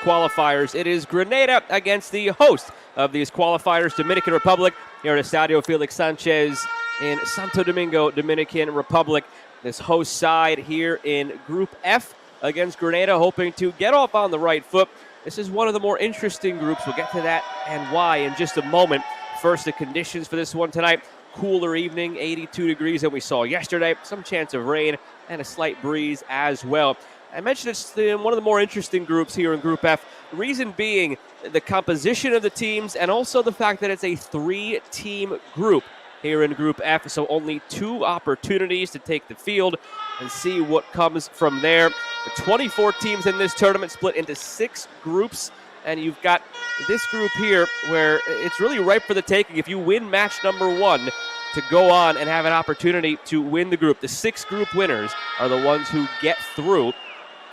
Qualifiers. It is Grenada against the host of these qualifiers, Dominican Republic, here at Estadio Félix Sánchez in Santo Domingo, Dominican Republic. This host side here in Group F against Grenada, hoping to get off on the right foot. This is one of the more interesting groups. We'll get to that and why in just a moment. First, the conditions for this one tonight. Cooler evening, 82 degrees than we saw yesterday. Some chance of rain and a slight breeze as well. I mentioned it's one of the more interesting groups here in Group F. The reason being the composition of the teams and also the fact that it's a three-team group here in Group F. So only 2 opportunities to take the field and see what comes from there. The 24 teams in this tournament split into 6 groups. And you've got this group here where it's really ripe for the taking. If you win match number 1, to go on and have an opportunity to win the group. The 6 group winners are the ones who get through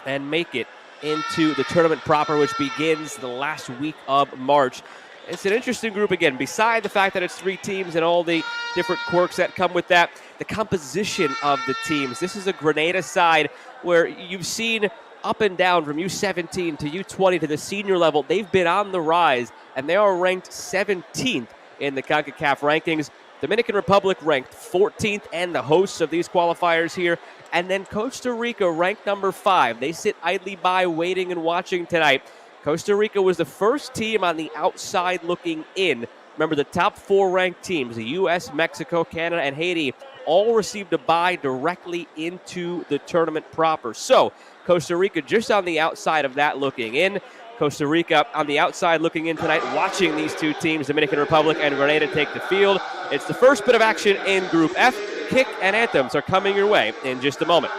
and make it into the tournament proper, which begins the last week of March. It's an interesting group again, beside the fact that it's 3 teams and all the different quirks that come with that. The composition of the teams. This is a Grenada side where you've seen up and down from U17 to U20 to the senior level. They've been on the rise, and they are ranked 17th in the Concacaf rankings. Dominican Republic ranked 14th and the hosts of these qualifiers here. And then Costa Rica ranked number 5. They sit idly by waiting and watching tonight. Costa Rica was the first team on the outside looking in. Remember, the top 4 ranked teams, the U.S., Mexico, Canada, and Haiti, all received a bye directly into the tournament proper. So Costa Rica just on the outside of that looking in. Costa Rica on the outside looking in tonight, watching these 2 teams, Dominican Republic and Grenada, take the field. It's the first bit of action in Group F. Kick and anthems are coming your way in just a moment.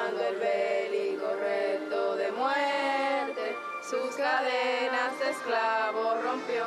cuando el bélico reto de muerte sus cadenas de esclavos rompió.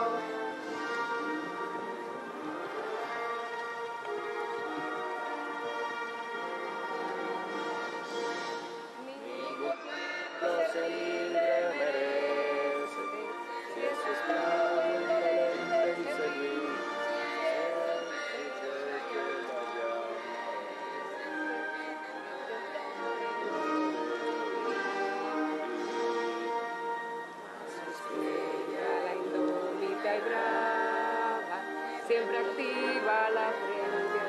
Siempre activa la frente.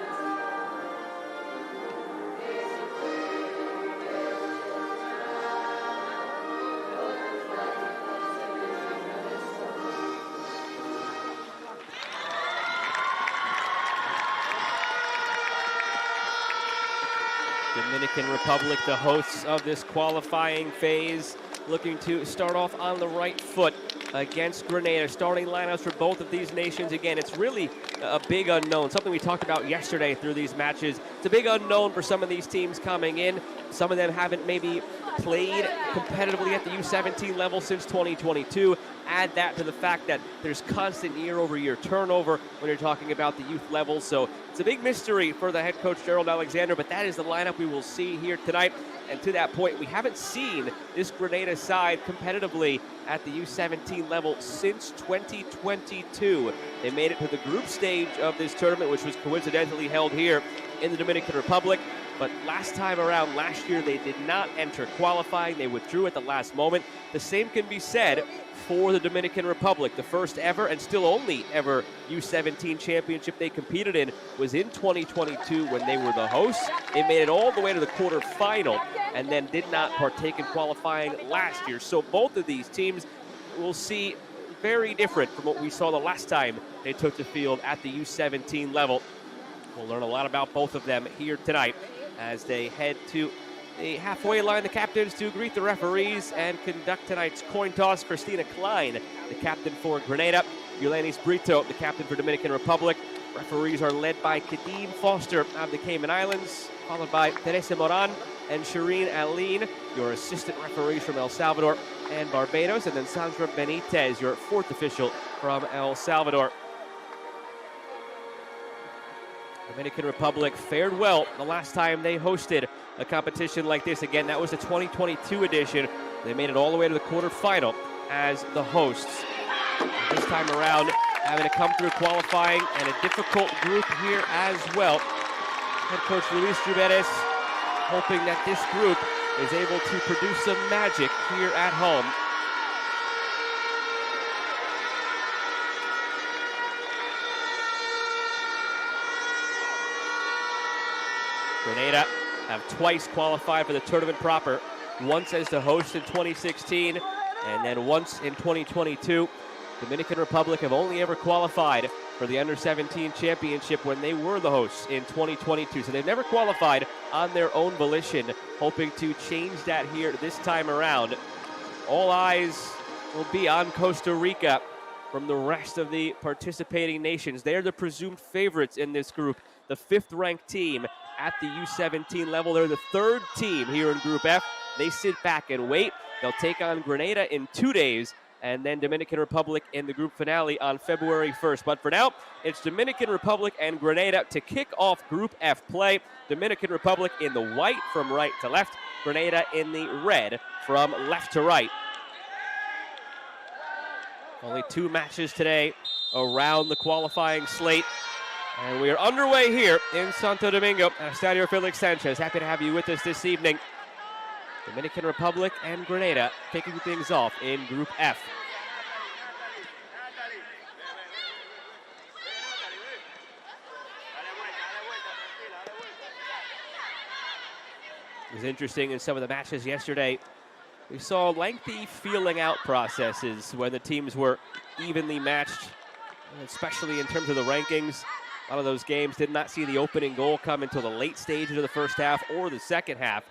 Dominican Republic, the hosts of this qualifying phase, looking to start off on the right foot against Grenada. Starting lineups for both of these nations. Again, it's really a big unknown, something we talked about yesterday through these matches. It's a big unknown for some of these teams coming in. Some of them haven't maybe played competitively at the U17 level since 2022. Add that to the fact that there's constant year-over-year turnover when you're talking about the youth level. So it's a big mystery for the head coach, Gerald Alexander, but that is the lineup we will see here tonight. And to that point, we haven't seen this Grenada side competitively at the U17 level since 2022. They made it to the group stage of this tournament, which was coincidentally held here in the Dominican Republic. But last time around, last year, they did not enter qualifying. They withdrew at the last moment. The same can be said for the Dominican Republic. The first ever and still only ever U17 championship they competed in was in 2022 when they were the hosts. They made it all the way to the quarterfinal and then did not partake in qualifying last year. So both of these teams will see very different from what we saw the last time they took the field at the U17 level. We'll learn a lot about both of them here tonight as they head to the halfway line, the captains, to greet the referees and conduct tonight's coin toss. Christina Klein, the captain for Grenada. Yulenis Brito, the captain for Dominican Republic. Referees are led by Kadeem Foster of the Cayman Islands, followed by Teresa Moran and Shireen Aline, your assistant referees from El Salvador and Barbados, and then Sandra Benitez, your fourth official from El Salvador. Dominican Republic fared well the last time they hosted a competition like this. Again, that was the 2022 edition. They made it all the way to the quarterfinal as the hosts. This time around, having to come through qualifying and a difficult group here as well. Head coach Luis Juvedes hoping that this group is able to produce some magic here at home. Grenada have twice qualified for the tournament proper, once as the host in 2016 and then once in 2022. Dominican Republic have only ever qualified for the Under-17 championship when they were the hosts in 2022. So they've never qualified on their own volition, hoping to change that here this time around. All eyes will be on Costa Rica from the rest of the participating nations. They're the presumed favorites in this group, the fifth-ranked team at the U17 level. They're the third team here in Group F. They sit back and wait. They'll take on Grenada in 2 days, and then Dominican Republic in the group finale on February 1st. But for now, it's Dominican Republic and Grenada to kick off Group F play. Dominican Republic in the white from right to left, Grenada in the red from left to right. Only 2 matches today around the qualifying slate. And we are underway here in Santo Domingo at Estadio Félix Sánchez. Happy to have you with us this evening. Dominican Republic and Grenada kicking things off in Group F. It was interesting in some of the matches yesterday. We saw lengthy feeling out processes when the teams were evenly matched, especially in terms of the rankings. A lot of those games did not see the opening goal come until the late stages of the first half or the second half,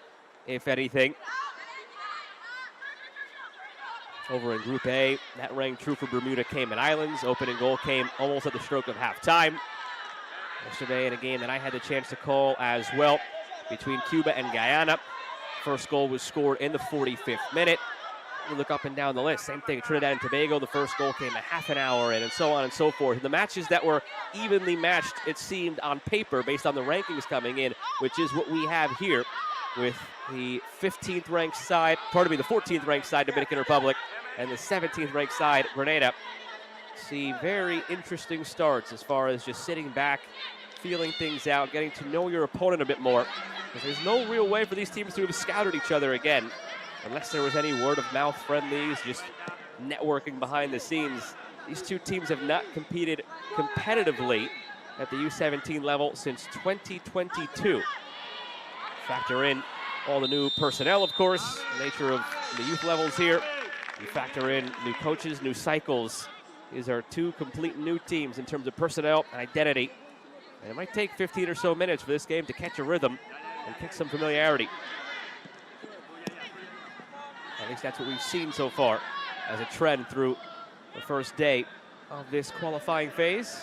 if anything. Over in Group A, that rang true for Bermuda Cayman Islands. Opening goal came almost at the stroke of halftime. Yesterday in a game that I had the chance to call as well between Cuba and Guyana. First goal was scored in the 45th minute. You look up and down the list, same thing. Trinidad and Tobago, the first goal came a half an hour in, and so on and so forth. And the matches that were evenly matched, it seemed on paper, based on the rankings coming in, which is what we have here with the 15th ranked side, the 14th ranked side, Dominican Republic, and the 17th ranked side, Grenada. See very interesting starts as far as just sitting back, feeling things out, getting to know your opponent a bit more. Because there's no real way for these teams to have scouted each other again, unless there was any word-of-mouth friendlies, just networking behind the scenes. These two teams have not competed competitively at the U17 level since 2022. Factor in all the new personnel, of course, the nature of the youth levels here. You factor in new coaches, new cycles. These are two complete new teams in terms of personnel and identity. And it might take 15 or so minutes for this game to catch a rhythm and get some familiarity. At least that's what we've seen so far as a trend through the first day of this qualifying phase.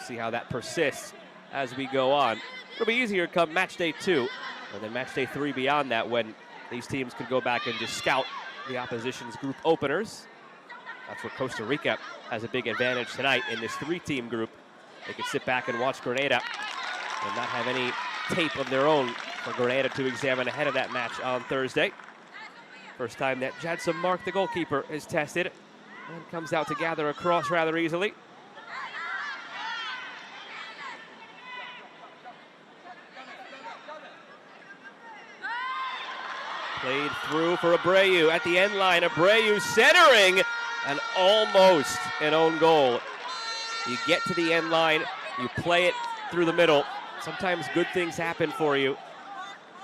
See how that persists as we go on. It'll be easier come match day 2, and then match day 3 beyond that, when these teams could go back and just scout the opposition's group openers. That's where Costa Rica has a big advantage tonight in this 3-team group. They could sit back and watch Grenada and not have any tape of their own for Grenada to examine ahead of that match on Thursday. First time that Jadson Mark, the goalkeeper, is tested and comes out to gather across rather easily. Played through for Abreu at the end line. Abreu centering, and almost an own goal. You get to the end line, you play it through the middle. Sometimes good things happen for you.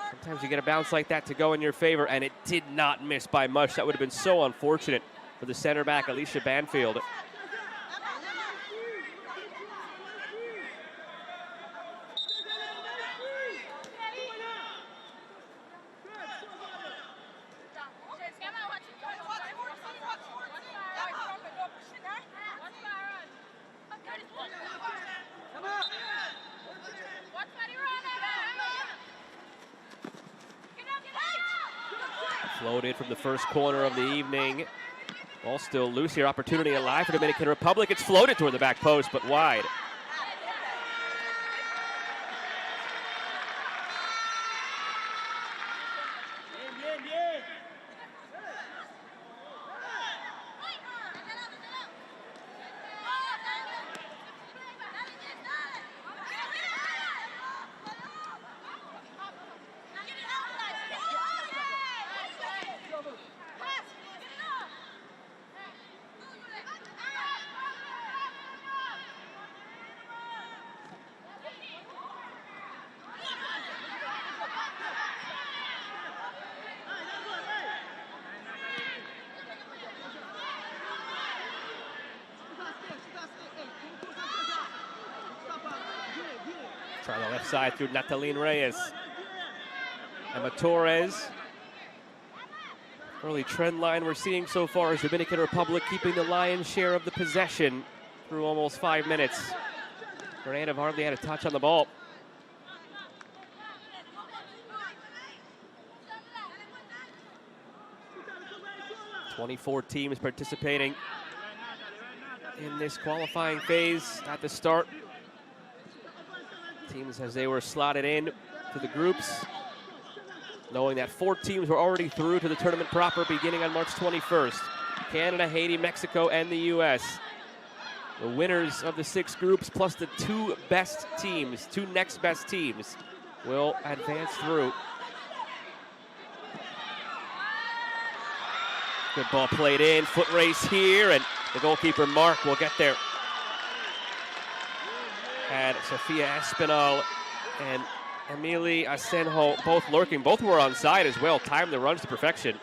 Sometimes you get a bounce like that to go in your favor, and it did not miss by much. That would have been so unfortunate for the center back, Alicia Banfield. Floated from the first corner of the evening. Ball still loose here. Opportunity alive for Dominican Republic. It's floated toward the back post, but wide. Try the left side through Nataline Reyes. Emma Torres. Early trend line we're seeing so far is Dominican Republic keeping the lion's share of the possession through almost 5 minutes. Grenada have hardly had a touch on the ball. "24 teams participating in this qualifying phase at the start. Teams as they were slotted in to the groups, knowing that 4 teams were already through to the tournament proper beginning on March 21st. Canada, Haiti, Mexico, and the U.S. The winners of the 6 groups plus the 2 best teams, 2 next best teams, will advance through. Good ball played in, foot race here, and the goalkeeper Mark will get there. Had Sofia Espinal and Emily Asenjo both lurking. Both were on side as well. Timed the runs to perfection.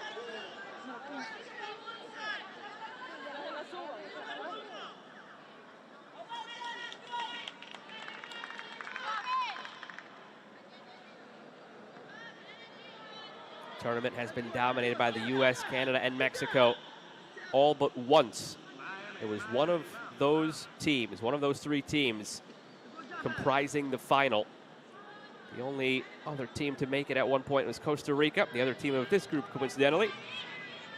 Tournament has been dominated by the U.S., Canada, and Mexico all but once. It was one of those teams, one of those 3 teams comprising the final The only other team to make it at one point was Costa Rica, the other team of this group, coincidentally.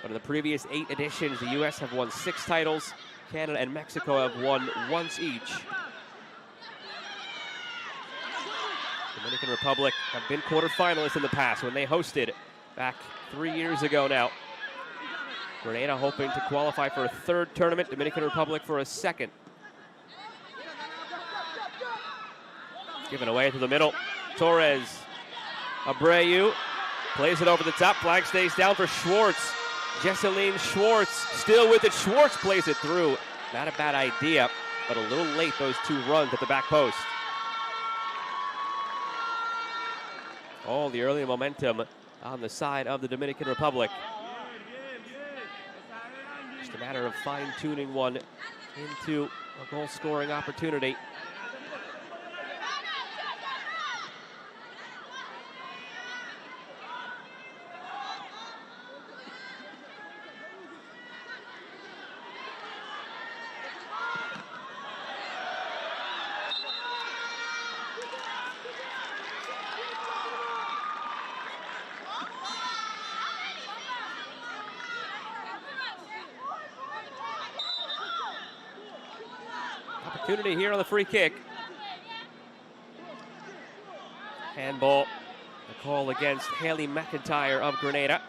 But in the previous 8 editions, the U.S. have won 6 titles. Canada and Mexico have won once each. Dominican Republic have been quarterfinalists in the past when they hosted back 3 years ago now. Grenada hoping to qualify for a 3rd tournament, Dominican Republic for a 2nd. Given away to the middle. Torres, Abreu plays it over the top. Flag stays down for Schwartz. Jesseline Schwartz still with it. Schwartz plays it through. Not a bad idea, but a little late, those 2 runs at the back post. All the early momentum on the side of the Dominican Republic. Just a matter of fine-tuning one into a goal-scoring opportunity. Opportunity here on the free kick. Handball. The call against Haley McIntyre of Grenada.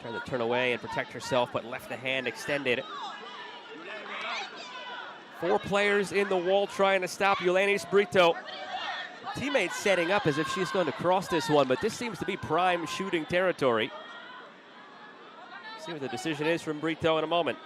Tried to turn away and protect herself, but left the hand extended. 4 players in the wall trying to stop Yulenis Brito. Teammate setting up as if she's going to cross this one, but this seems to be prime shooting territory. See what the decision is from Brito in a moment.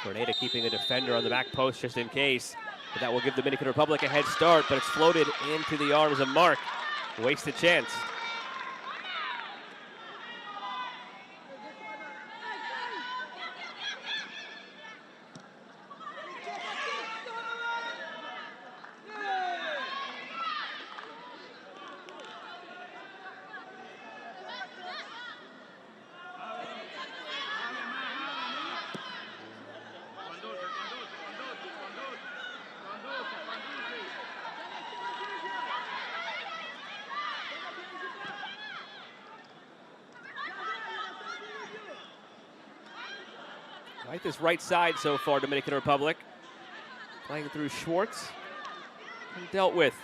Grenada keeping a defender on the back post just in case. But that will give the Dominican Republic a head start, but it's floated into the arms of Mark. Wasted chance. Right, this right side so far, Dominican Republic. Playing through Schwartz. And dealt with.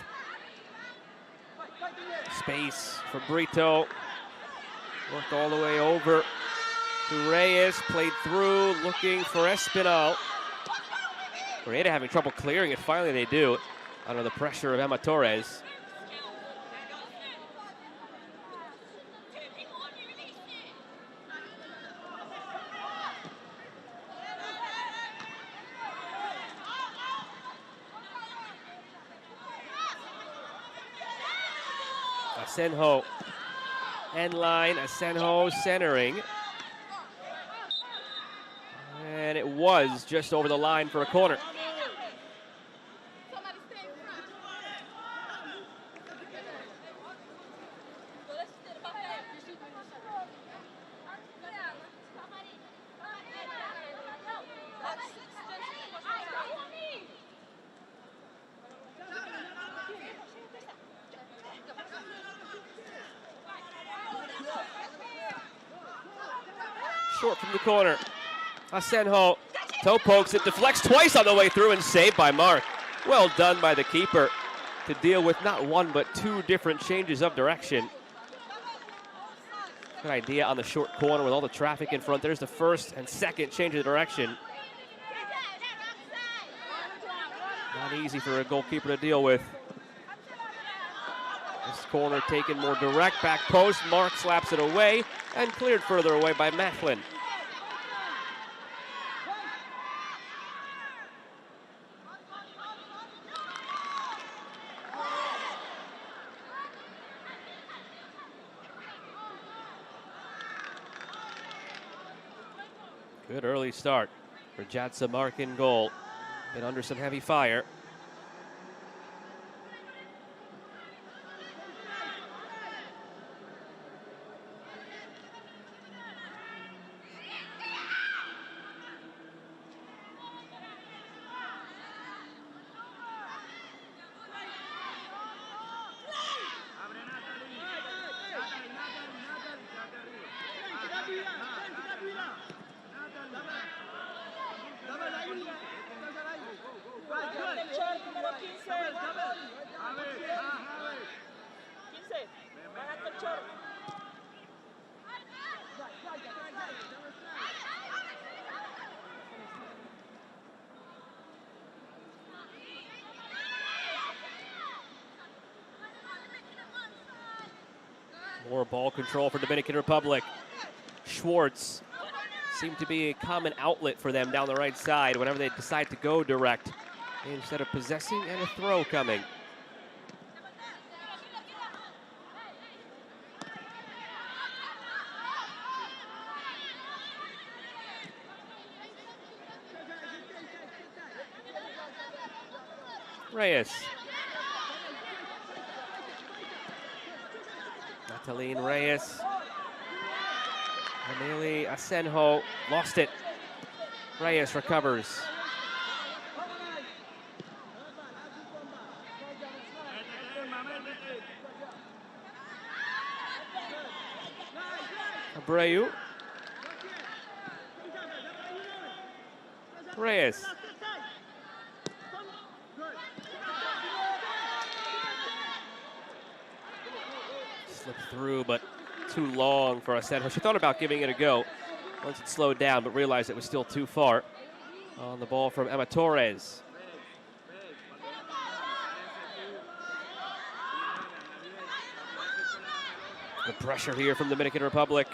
Space for Brito. Worked all the way over to Reyes. Played through, looking for Espinal. Grenada having trouble clearing it. Finally they do, under the pressure of Emma Torres. Asenjo, end line, Asenjo centering. And it was just over the line for a corner. Short from the corner. Asenjo, toe pokes it, deflects twice on the way through and saved by Mark. Well done by the keeper to deal with not one but 2 different changes of direction. Good idea on the short corner with all the traffic in front. There's the first and second change of direction. Not easy for a goalkeeper to deal with. This corner taken more direct, back post. Mark slaps it away and cleared further away by Macklin. Good early start for Jatsa Mark in goal. Been under some heavy fire. More ball control for Dominican Republic. Schwartz seemed to be a common outlet for them down the right side whenever they decide to go direct instead of possessing and a throw coming. Reyes. Nataline Reyes. Emily Asenjo lost it. Reyes recovers. Abreu. Reyes. Slipped through, but too long for Asenjo. She thought about giving it a go once it slowed down, but realized it was still too far. On the ball from Emma Torres. The pressure here from Dominican Republic.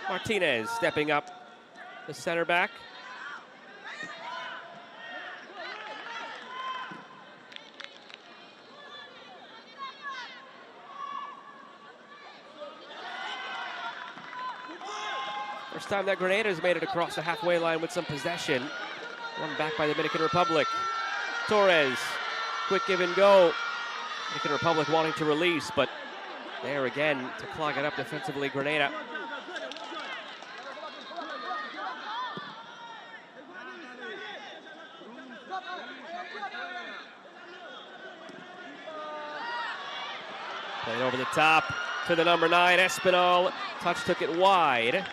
Martinez stepping up, the center back. First time that Grenada has made it across the halfway line with some possession. One back by the Dominican Republic. Torres, quick give and go. Dominican Republic wanting to release, but there again to clog it up defensively, Grenada. Played over the top to the number 9, Espinal. Touch took it wide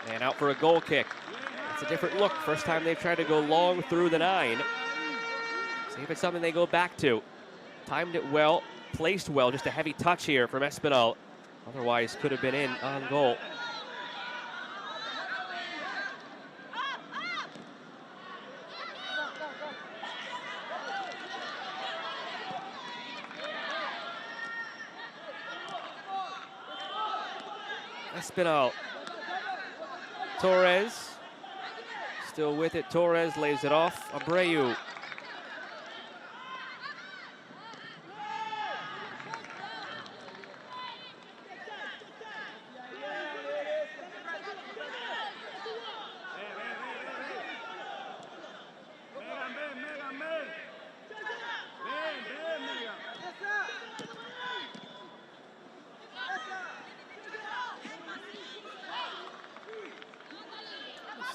and out for a goal kick. It's a different look. First time they've tried to go long through the 9. See if it's something they go back to. Timed it well, placed well, just a heavy touch here from Espinal. Otherwise could have been in on goal. Espinal. Torres. Still with it. Torres lays it off. Abreu.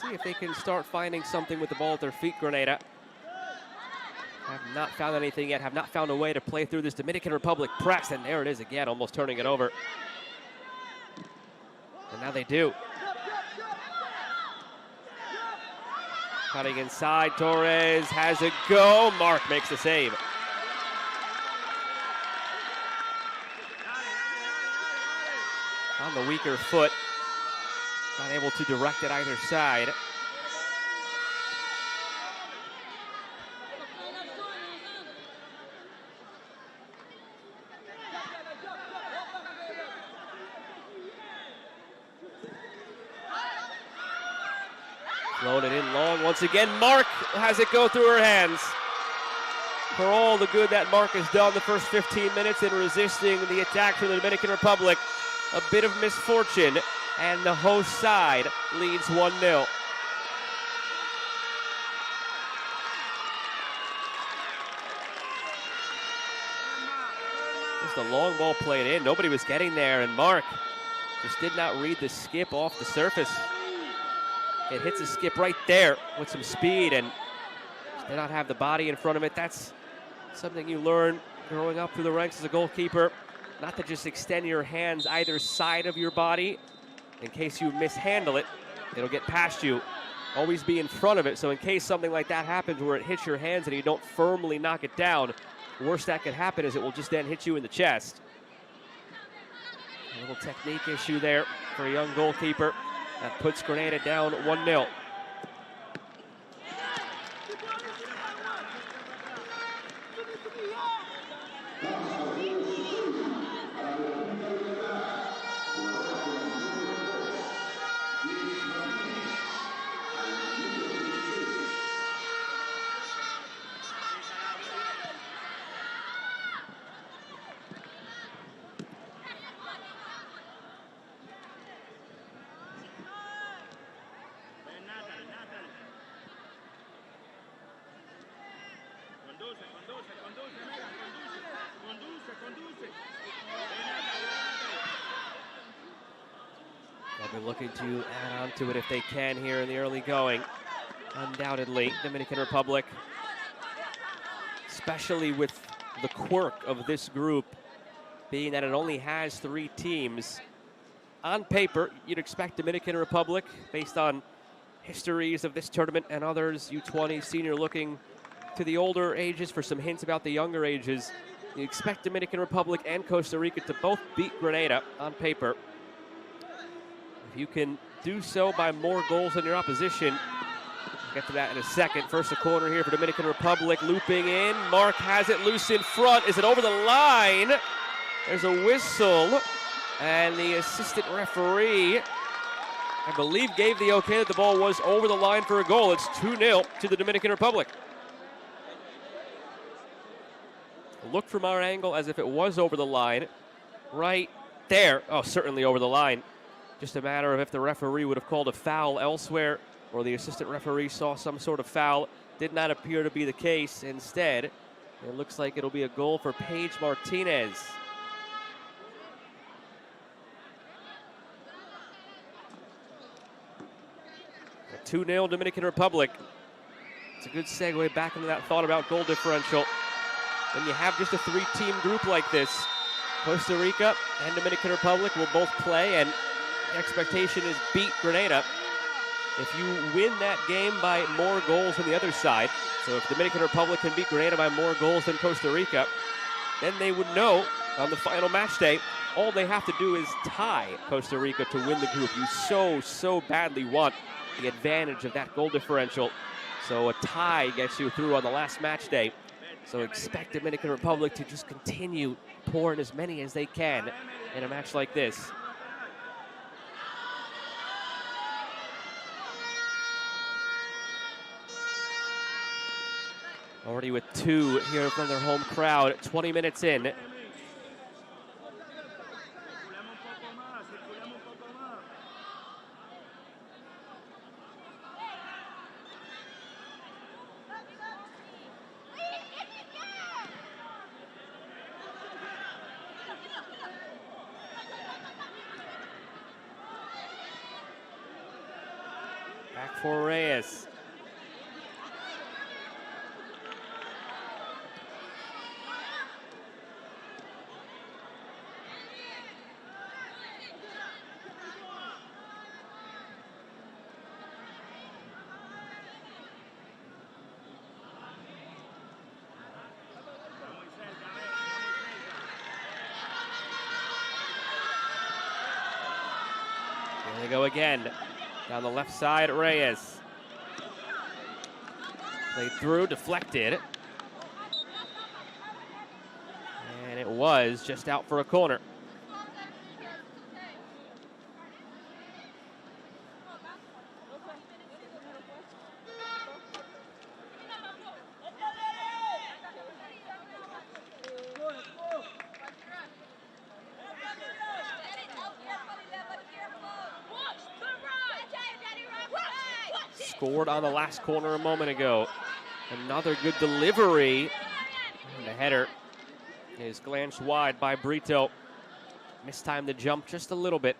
See if they can start finding something with the ball at their feet, Grenada. Have not found anything yet, have not found a way to play through this Dominican Republic press, and there it is again, almost turning it over. And now they do. Cutting inside, Torres has a go. Mark makes the save. On the weaker foot. Not able to direct it either side. Floated in long once again. Mark has it go through her hands. For all the good that Mark has done the first 15 minutes in resisting the attack from the Dominican Republic, a bit of misfortune. And the host side leads 1-0. Just a long ball played in. Nobody was getting there, and Mark just did not read the skip off the surface. It hits a skip right there with some speed and Did not have the body in front of it. That's something you learn growing up through the ranks as a goalkeeper. Not to just extend your hands either side of your body in case you mishandle it. It'll get past you. Always be in front of it, so in case something like that happens where it hits your hands and you don't firmly knock it down, the worst that could happen is it will just then hit you in the chest. A little technique issue there for a young goalkeeper. That puts Grenada down 1-0. They'll be looking to add on to it if they can here in the early going. Undoubtedly, Dominican Republic, especially with the quirk of this group being that it only has 3 teams. On paper, you'd expect Dominican Republic, based on histories of this tournament and others, U20 senior looking to the older ages for some hints about the younger ages. You expect Dominican Republic and Costa Rica to both beat Grenada on paper. If you can do so by more goals than your opposition, we'll get to that in a second. First, a corner here for Dominican Republic, looping in. Mark has it loose in front. Is it over the line? There's a whistle, and the assistant referee, I believe, gave the okay that the ball was over the line for a goal. It's 2-0 to the Dominican Republic. Looked from our angle as if it was over the line. Right there. Oh, certainly over the line. Just a matter of if the referee would have called a foul elsewhere or the assistant referee saw some sort of foul. Did not appear to be the case. Instead, it looks like it'll be a goal for Paige Martinez. A 2-0 Dominican Republic. It's a good segue back into that thought about goal differential. When you have just a 3-team group like this, Costa Rica and Dominican Republic will both play, and the expectation is beat Grenada. If you win that game by more goals than the other side, so if Dominican Republic can beat Grenada by more goals than Costa Rica, then they would know on the final match day, all they have to do is tie Costa Rica to win the group. You so badly want the advantage of that goal differential. So a tie gets you through on the last match day. So expect Dominican Republic to just continue pouring as many as they can in a match like this. Already with 2 here from their home crowd, 20 minutes in. Back for Reyes. Here they go again. Down the left side, Reyes. Played through, deflected. And it was just out for a corner. Scored on the last corner a moment ago. Another good delivery. And the header is glanced wide by Brito. Mistimed the jump just a little bit.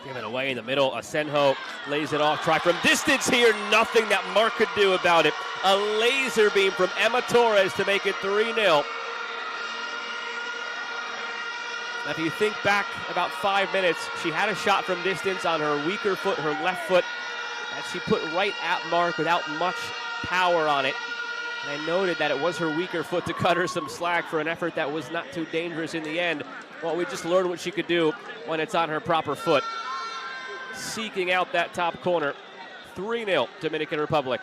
Give it away in the middle. Asenjo lays it off. Try from distance here. Nothing that Mark could do about it. A laser beam from Emma Torres to make it 3-0. Now, if you think back about 5 minutes, she had a shot from distance on her weaker foot, her left foot, that she put right at Mark without much power on it. And I noted that it was her weaker foot to cut her some slack for an effort that was not too dangerous in the end. Well, we just learned what she could do when it's on her proper foot. Seeking out that top corner. 3-0 Dominican Republic.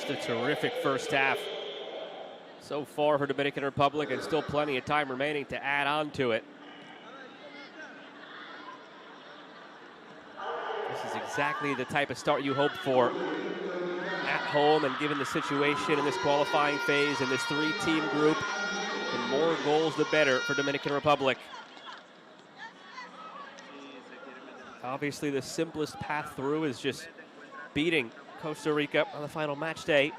A terrific first half so far for Dominican Republic, and still plenty of time remaining to add on to it. This is exactly the type of start you hope for at home, and given the situation in this qualifying phase in this 3-team group, the more goals the better for Dominican Republic. Obviously the simplest path through is just beating Costa Rica on the final match day.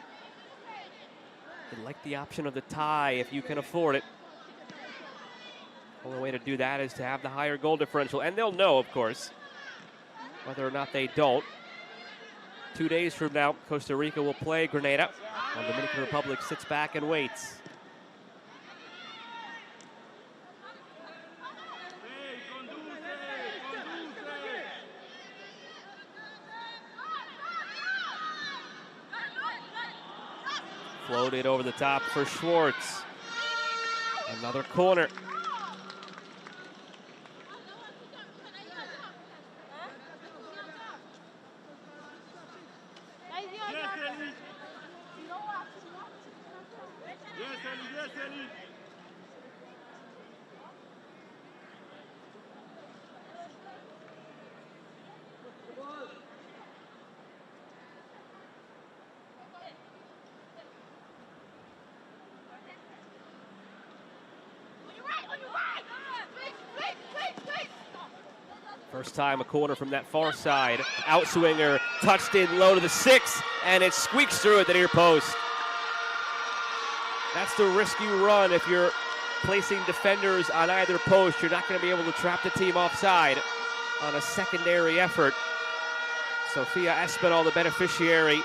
You'd like the option of the tie if you can afford it. Only way to do that is to have the higher goal differential, and they'll know, of course, whether or not they don't. 2 days from now, Costa Rica will play Grenada, while Dominican Republic sits back and waits. Floated over the top for Schwartz. Another corner. First time a corner from that far side. Outswinger, touched in low to the 6, and it squeaks through at the near post. That's the risk you run if you're placing defenders on either post. You're not going to be able to trap the team offside on a secondary effort. Sofia Espinal, the beneficiary.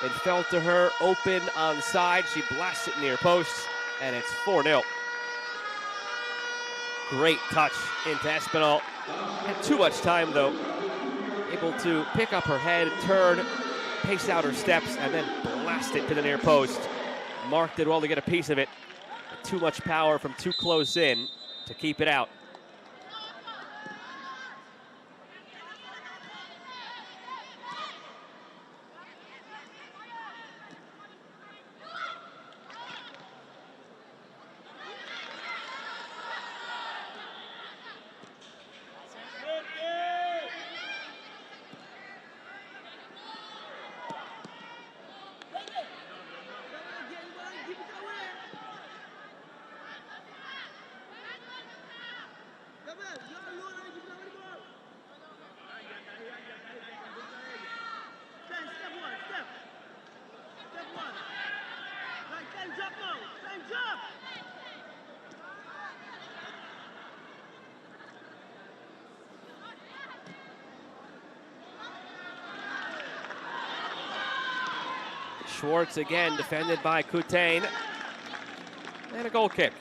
It fell to her open onside. She blasts it near post, and it's 4-0. Great touch into Espinal. Had too much time, though. Able to pick up her head, turn, pace out her steps, and then blast it to the near post. Mark did well to get a piece of it. Too much power from too close in to keep it out. Schwartz again, defended by Coutain. And a goal kick.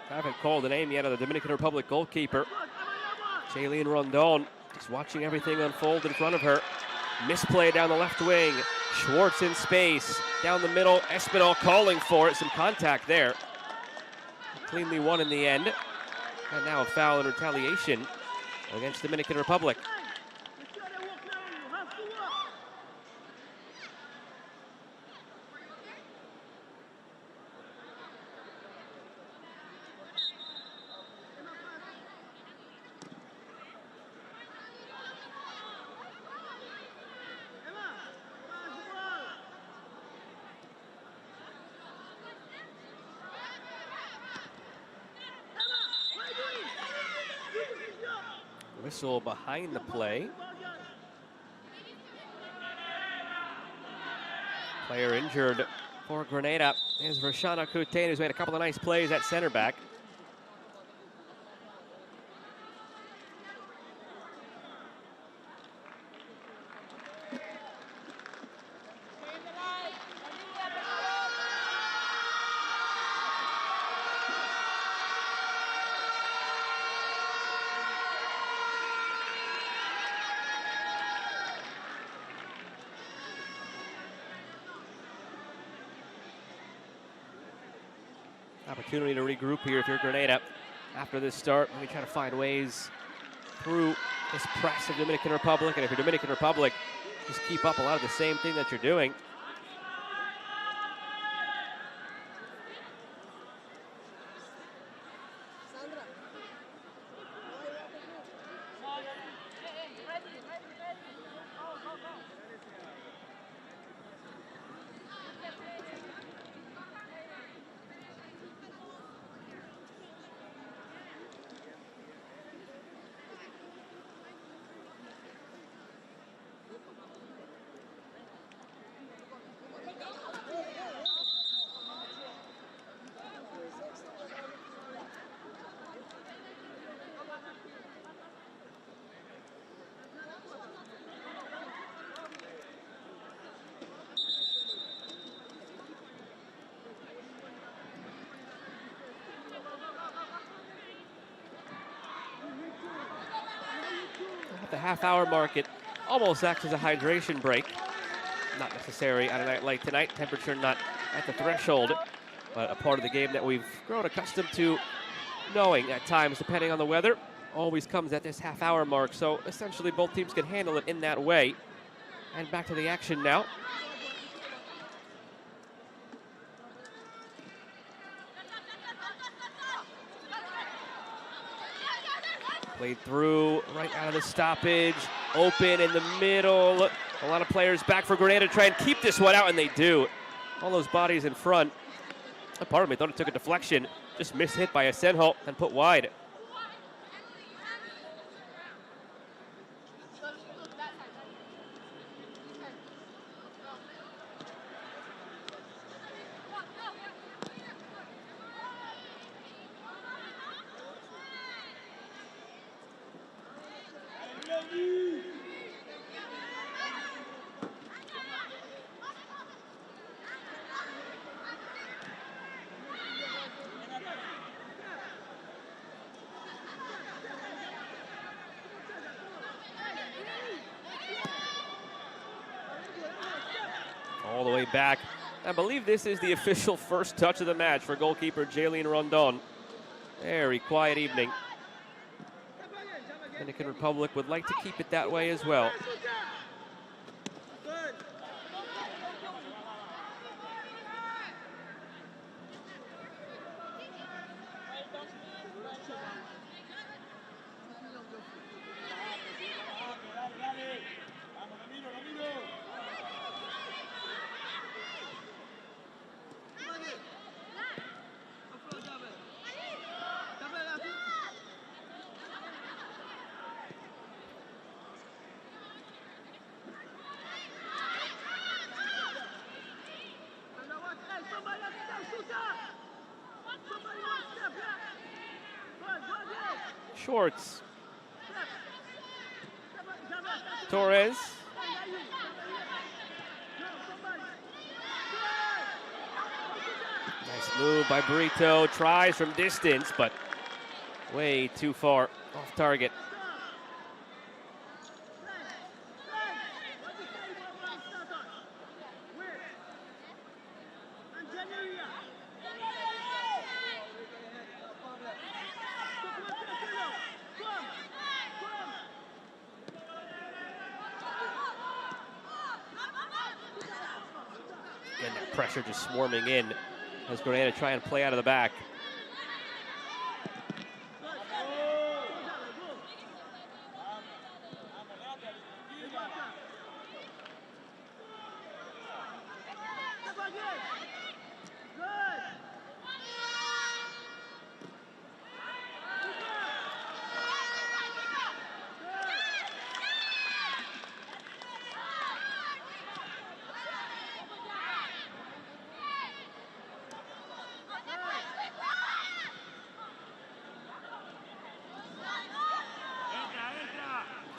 I haven't called a name yet of the Dominican Republic goalkeeper. Jaylene Rondon just watching everything unfold in front of her. Misplay down the left wing. Schwartz in space. Down the middle, Espinal calling for it. Some contact there. Cleanly won in the end. And now a foul in retaliation against Dominican Republic. Whistle behind the play. Player injured for Grenada is Rashana Kutain, who's made a couple of nice plays at center back. Opportunity to regroup here if you're Grenada after this start. Let me try to find ways through this press of Dominican Republic. And if you're Dominican Republic, just keep up a lot of the same thing that you're doing. At the half-hour mark, it almost acts as a hydration break. Not necessary on a night like tonight. Temperature not at the threshold, but a part of the game that we've grown accustomed to knowing at times, depending on the weather, always comes at this half-hour mark. So essentially, both teams can handle it in that way. And back to the action now. Played through, right out of the stoppage, open in the middle. A lot of players back for Grenada to try and keep this one out, and they do. All those bodies in front. A part of me thought it took a deflection, just missed hit by Asenjo and put wide. All the way back. I believe this is the official first touch of the match for goalkeeper Jaylene Rondon. Very quiet evening. Dominican Republic would like to keep it that way as well. Schwartz. Nice move by Brito. Tries from distance, but way too far off target. Again, that pressure just swarming in as Grenada try and play out of the back.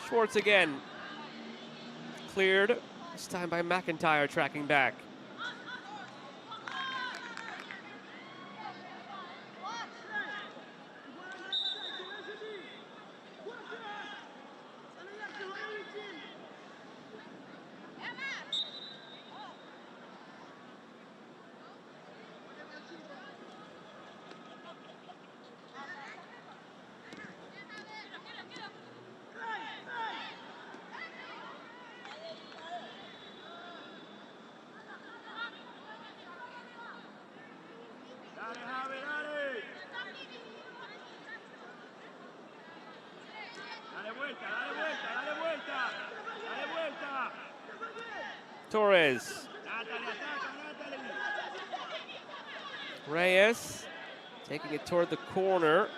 Schwartz again. Cleared, this time by McIntyre tracking back. Torres. Reyes taking it toward the corner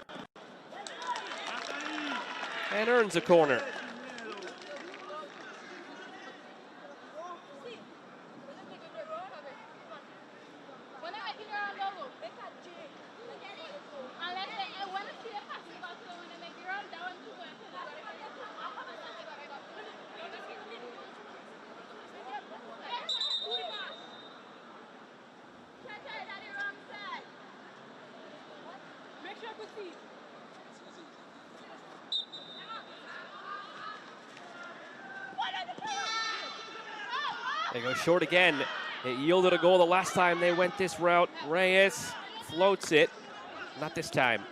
and earns a corner. They go short again. It yielded a goal the last time they went this route. Reyes floats it. Not this time.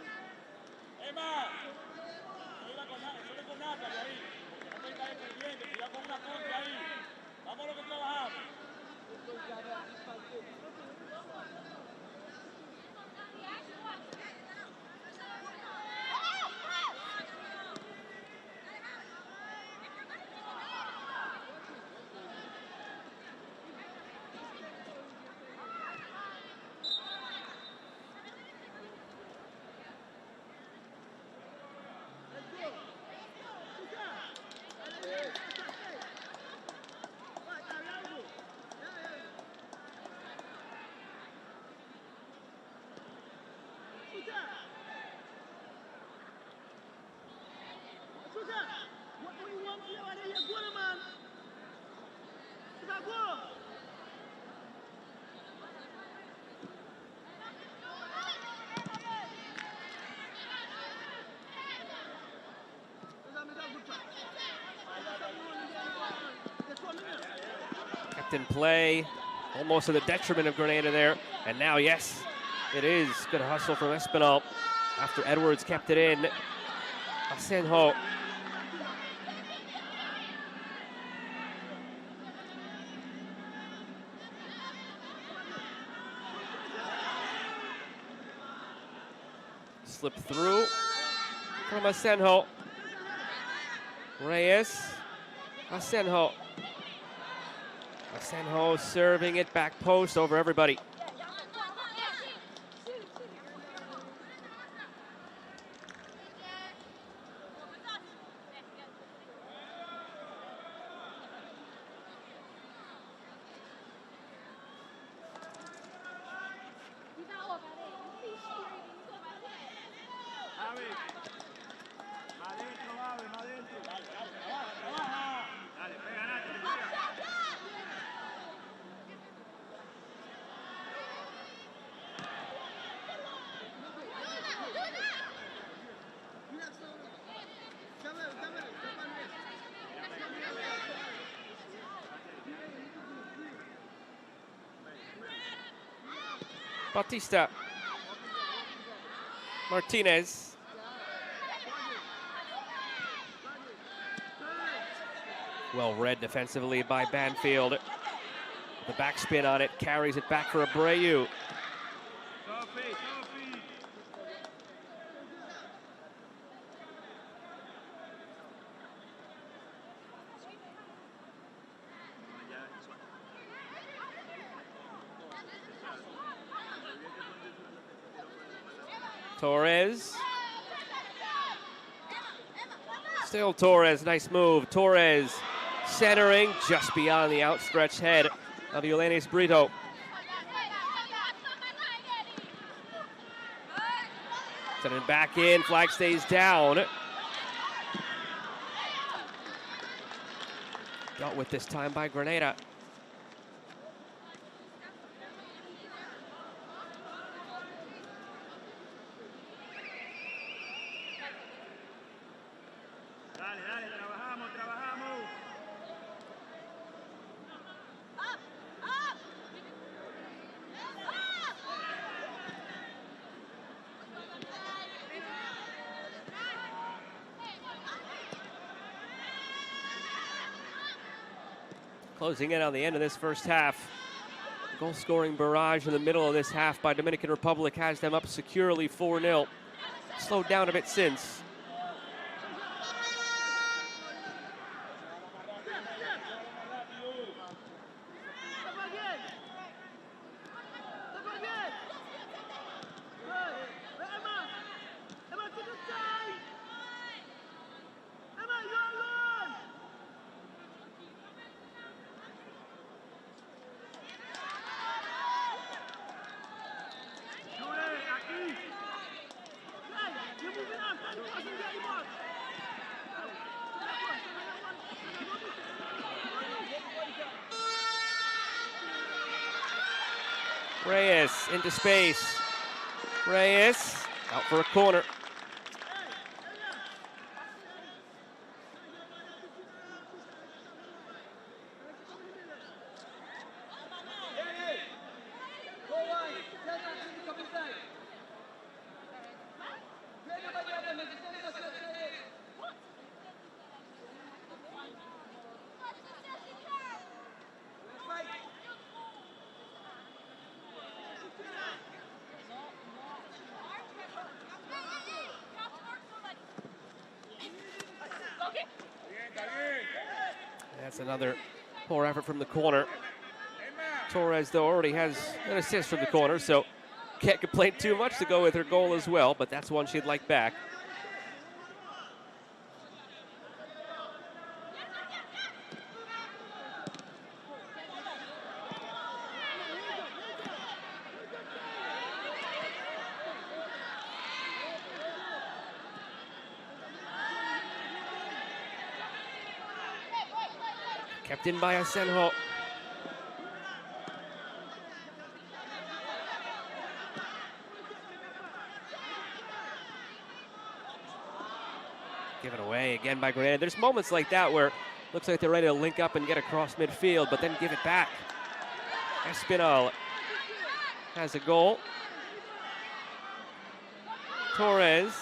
Kept in play, almost to the detriment of Grenada there. And now, yes, it is. Good hustle from Espinal after Edwards kept it in. Asenjo. Slipped through from Asenjo. Reyes. Asenjo. Asenjo serving it back post over everybody. Bautista. Martinez. Well read defensively by Banfield. The backspin on it, carries it back for Abreu. Torres. Still Torres, nice move. Torres centering just beyond the outstretched head of Yulenis Brito. Sending back in, flag stays down. Dealt with this time by Grenada. Closing in on the end of this first half. Goal-scoring barrage in the middle of this half by Dominican Republic has them up securely 4-0. Slowed down a bit since. Reyes into space. Reyes out for a corner. That's another poor effort from the corner. Torres, though, already has an assist from the corner, so can't complain too much to go with her goal as well, but that's one she'd like back. Kept in by Asenjo. Given away again by Grenada. There's moments like that where it looks like they're ready to link up and get across midfield, but then give it back. Espinal has a goal. Torres,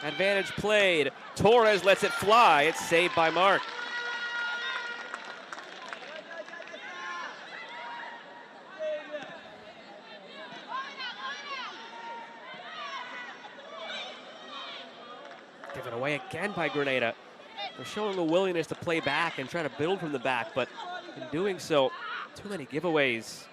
advantage played. Torres lets it fly. It's saved by Mark. Given away again by Grenada. They're showing the willingness to play back and try to build from the back, but in doing so, too many giveaways.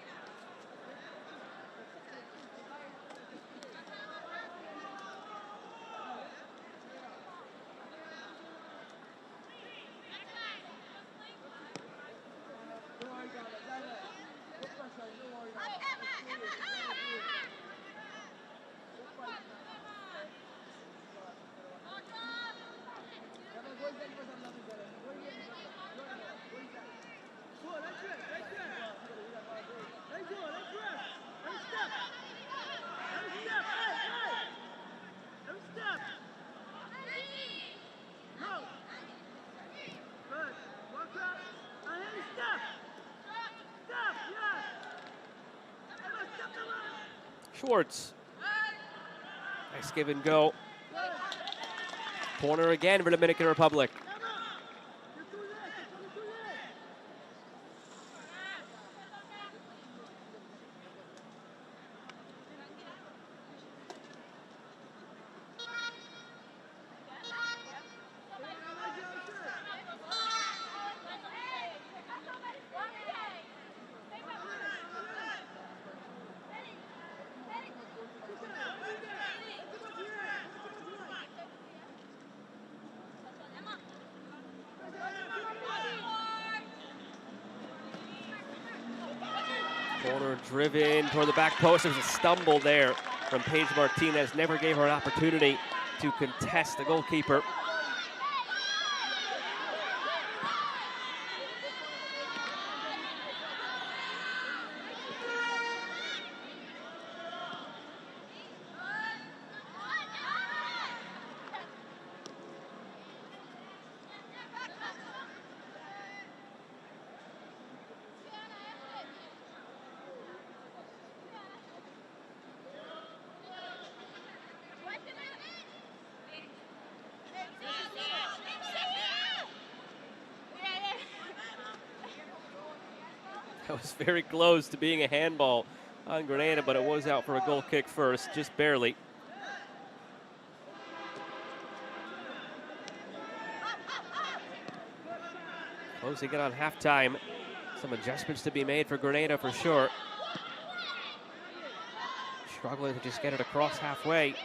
Schwartz. Nice give and go. Corner again for Dominican Republic. Corner driven toward the back post. There was a stumble there from Paige Martinez. Never gave her an opportunity to contest the goalkeeper. That was very close to being a handball on Grenada, but it was out for a goal kick first, just barely. Closing it on halftime. Some adjustments to be made for Grenada for sure. Struggling to just get it across halfway.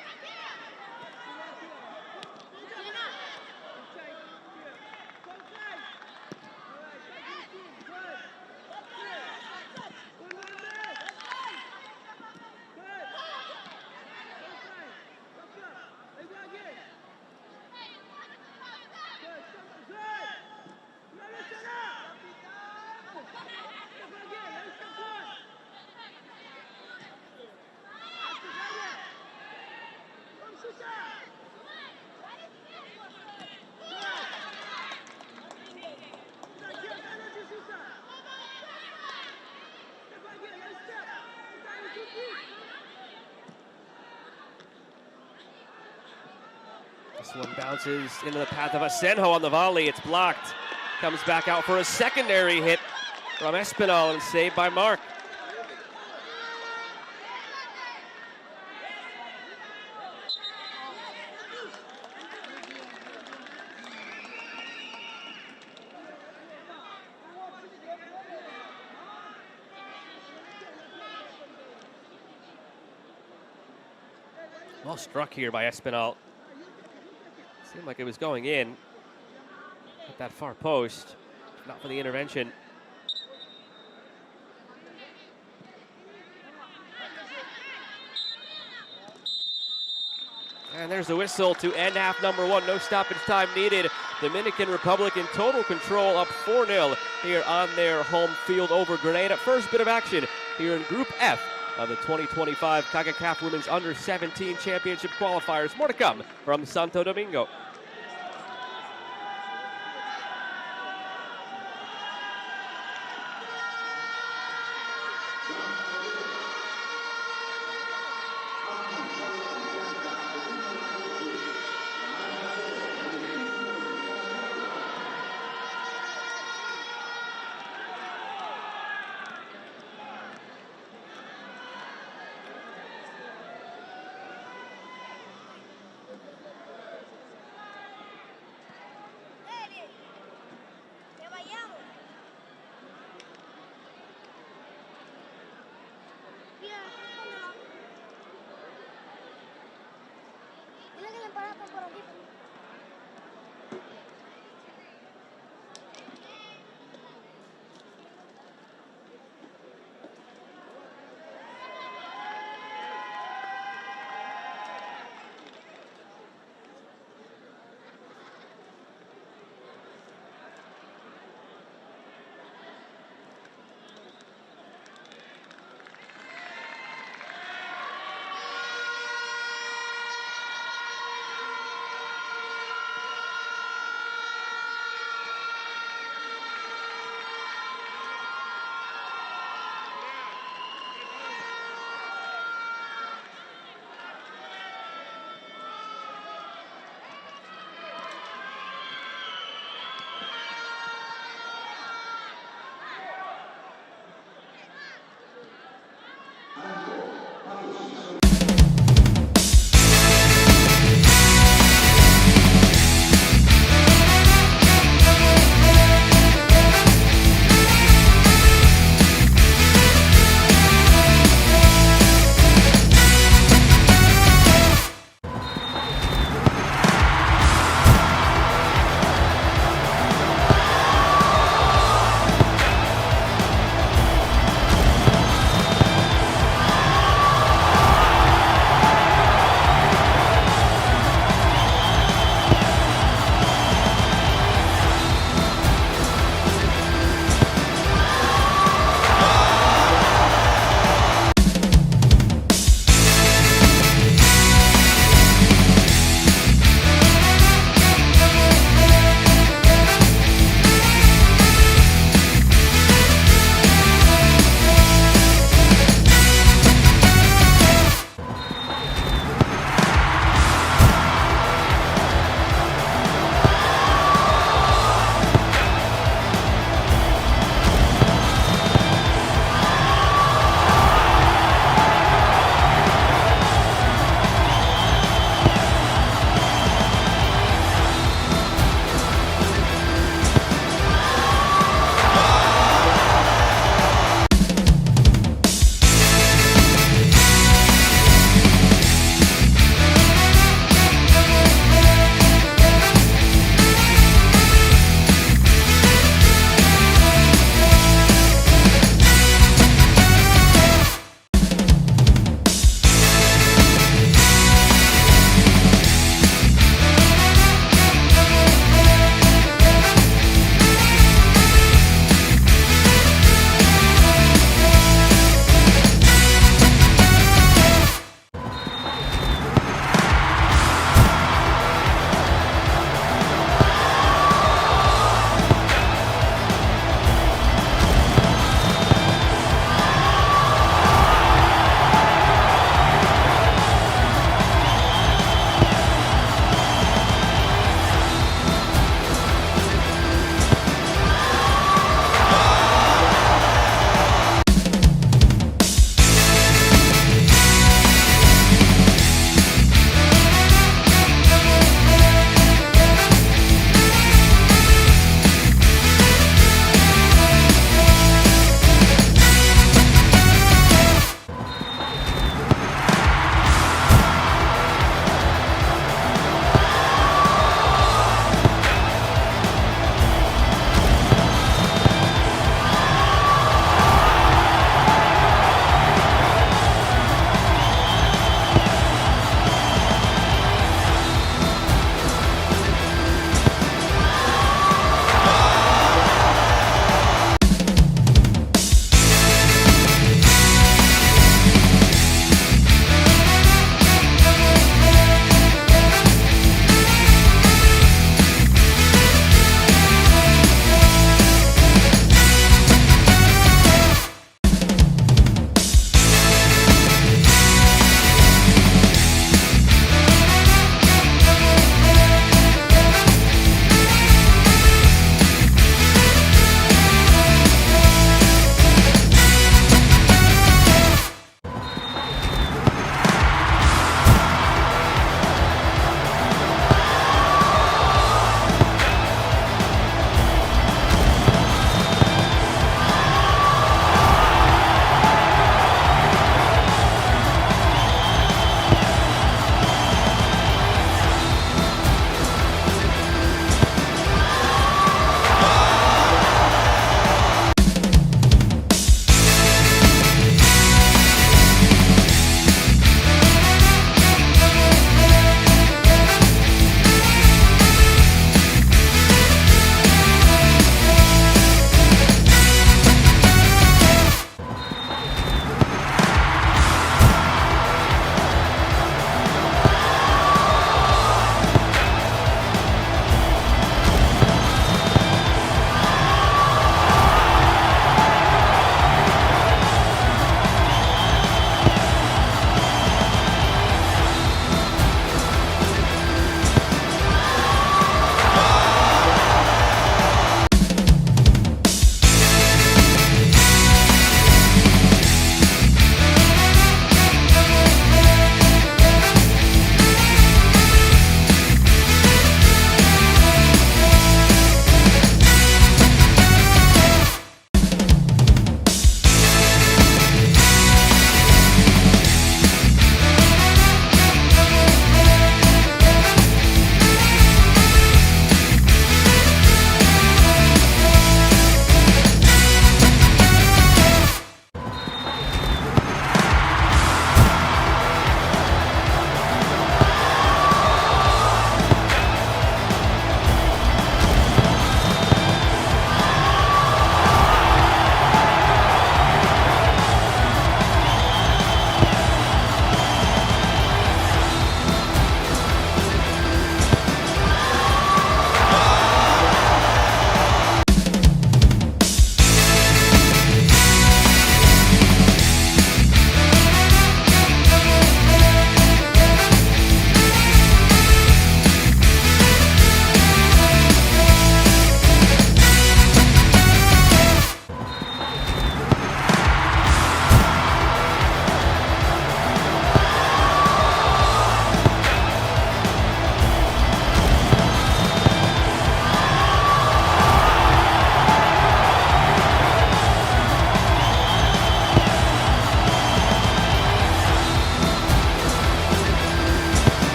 This one bounces into the path of Asenjo on the volley. It's blocked. Comes back out for a secondary hit from Espinal and saved by Mark. Well struck here by Espinal. Seemed like it was going in at that far post, not for the intervention. And there's the whistle to end half number one. No stoppage time needed. Dominican Republic in total control, up 4-0 here on their home field over Grenada. First bit of action here in Group F of the 2025 Concacaf Women's Under-17 Championship qualifiers. More to come from Santo Domingo.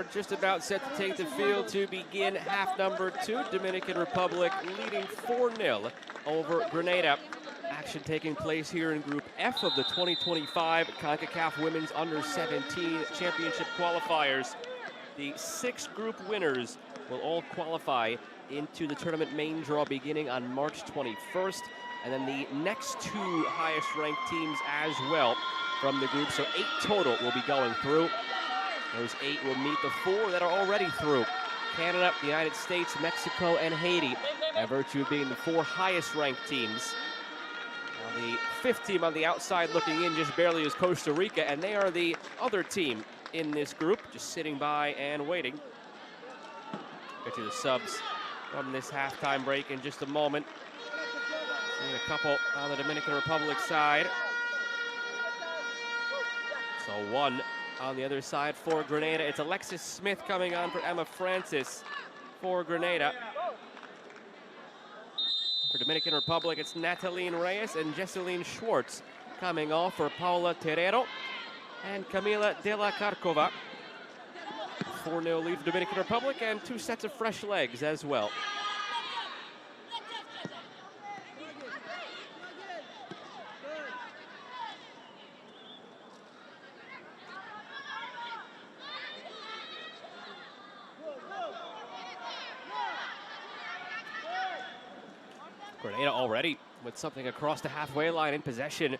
are just about set to take the field to begin half number 2. Dominican Republic leading 4-0 over Grenada. Action taking place here in Group F of the 2025 Concacaf Women's Under-17 Championship Qualifiers. The 6 group winners will all qualify into the tournament main draw beginning on March 21st. And then the next 2 highest ranked teams as well from the group. So 8 total will be going through. Those 8 will meet the 4 that are already through. Canada, the United States, Mexico, and Haiti, by virtue of being the 4 highest ranked teams. Now the 5th team on the outside looking in just barely is Costa Rica, and they are the other team in this group, just sitting by and waiting. Get to the subs from this halftime break in just a moment. Seeing a couple on the Dominican Republic side. So 1 on the other side for Grenada. It's Alexis Smith coming on for Emma Francis for Grenada. For Dominican Republic, it's Nataline Reyes and Jesseline Schwartz coming off for Paula Terrero and Camila de la Carcova. 4-0 lead for Dominican Republic and 2 sets of fresh legs as well. Grenada already with something across the halfway line in possession.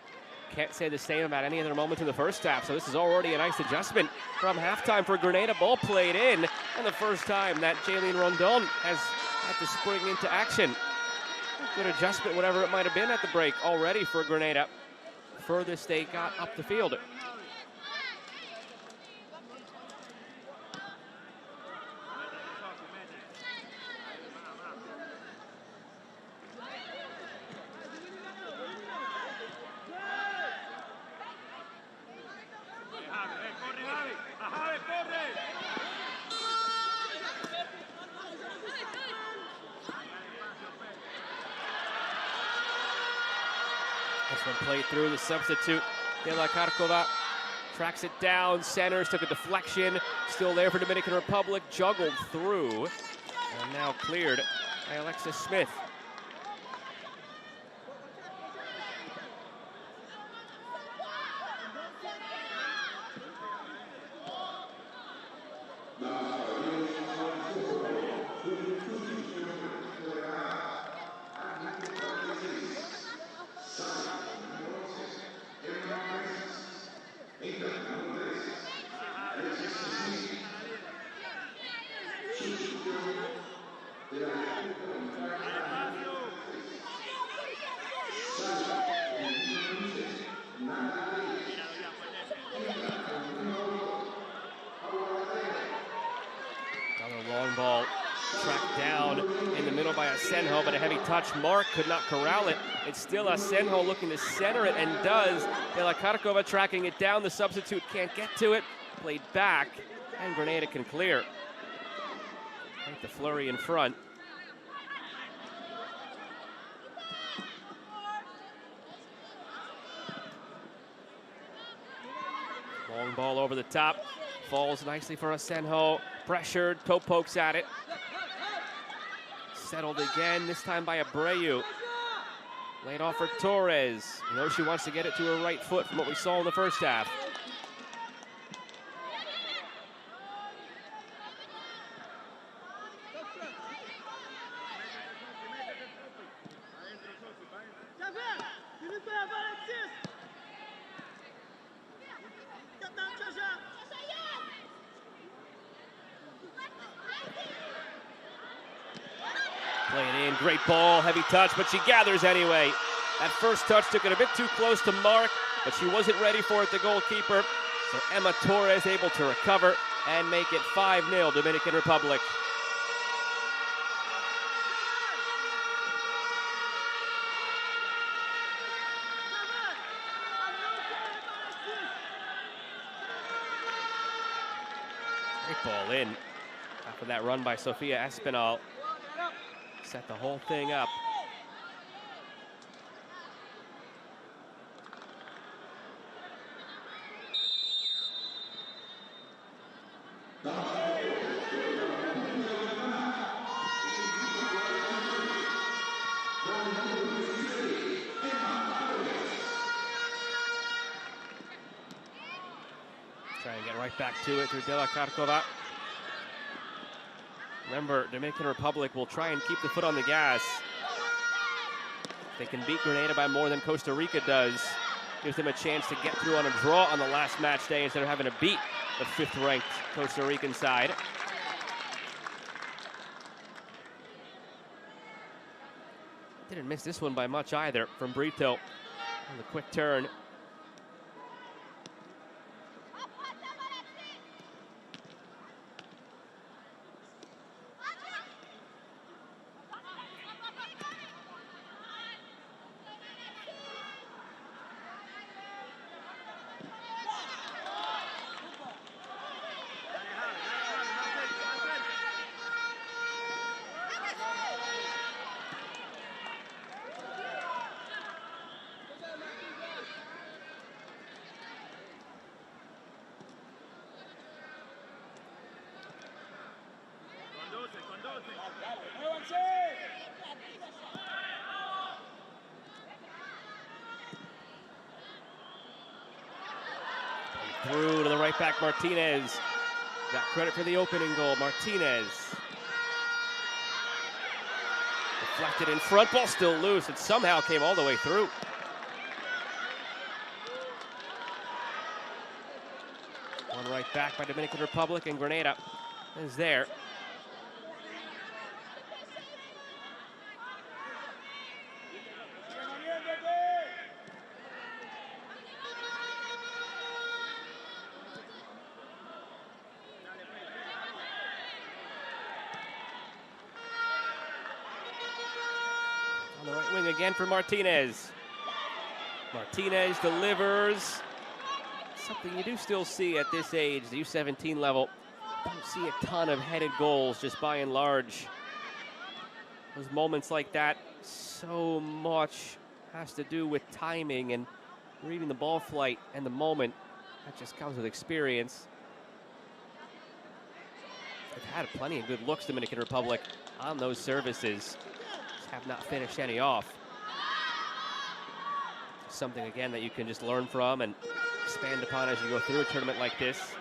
Can't say the same about any other moment in the first half, so this is already a nice adjustment from halftime for Grenada. Ball played in, and the first time that Jaylene Rondon has had to spring into action. Good adjustment, whatever it might have been at the break already for Grenada. Furthest they got up the field. This one played through, the substitute, De La Carcova, tracks it down, centers, took a deflection, still there for Dominican Republic, juggled through, and now cleared by Alexis Smith. Long ball tracked down in the middle by Asenjo, but a heavy touch. Mark could not corral it. It's still Asenjo looking to center it, and does. De La Carcova tracking it down. The substitute can't get to it. Played back, and Grenada can clear. Quite the flurry in front. Long ball over the top. Falls nicely for Asenjo. Pressured, toe pokes at it. Settled again, this time by Abreu. Laid off for Torres. You know she wants to get it to her right foot from what we saw in the first half. Playing in, great ball, heavy touch, but she gathers anyway. That first touch took it a bit too close to mark, but she wasn't ready for it, the goalkeeper. So Emma Torres able to recover and make it 5-0 Dominican Republic. Great ball in after that run by Sofia Espinal. Set the whole thing up. Try and get right back to it through De La Carcova. Remember, Dominican Republic will try and keep the foot on the gas. If they can beat Grenada by more than Costa Rica does, gives them a chance to get through on a draw on the last match day instead of having to beat the 5th-ranked Costa Rican side. Didn't miss this one by much either from Brito on the quick turn. Through to the right back, Martinez. Got credit for the opening goal, Martinez. Deflected in front, ball still loose. It somehow came all the way through. One right back by Dominican Republic, and Grenada is there. On the right wing again for Martinez. Martinez delivers. Something you do still see at this age, the U17 level. Don't see a ton of headed goals just by and large. Those moments like that, so much has to do with timing and reading the ball flight and the moment. That just comes with experience. They've had plenty of good looks, Dominican Republic, on those services. Have not finished any off. Something, again, that you can just learn from and expand upon as you go through a tournament like this.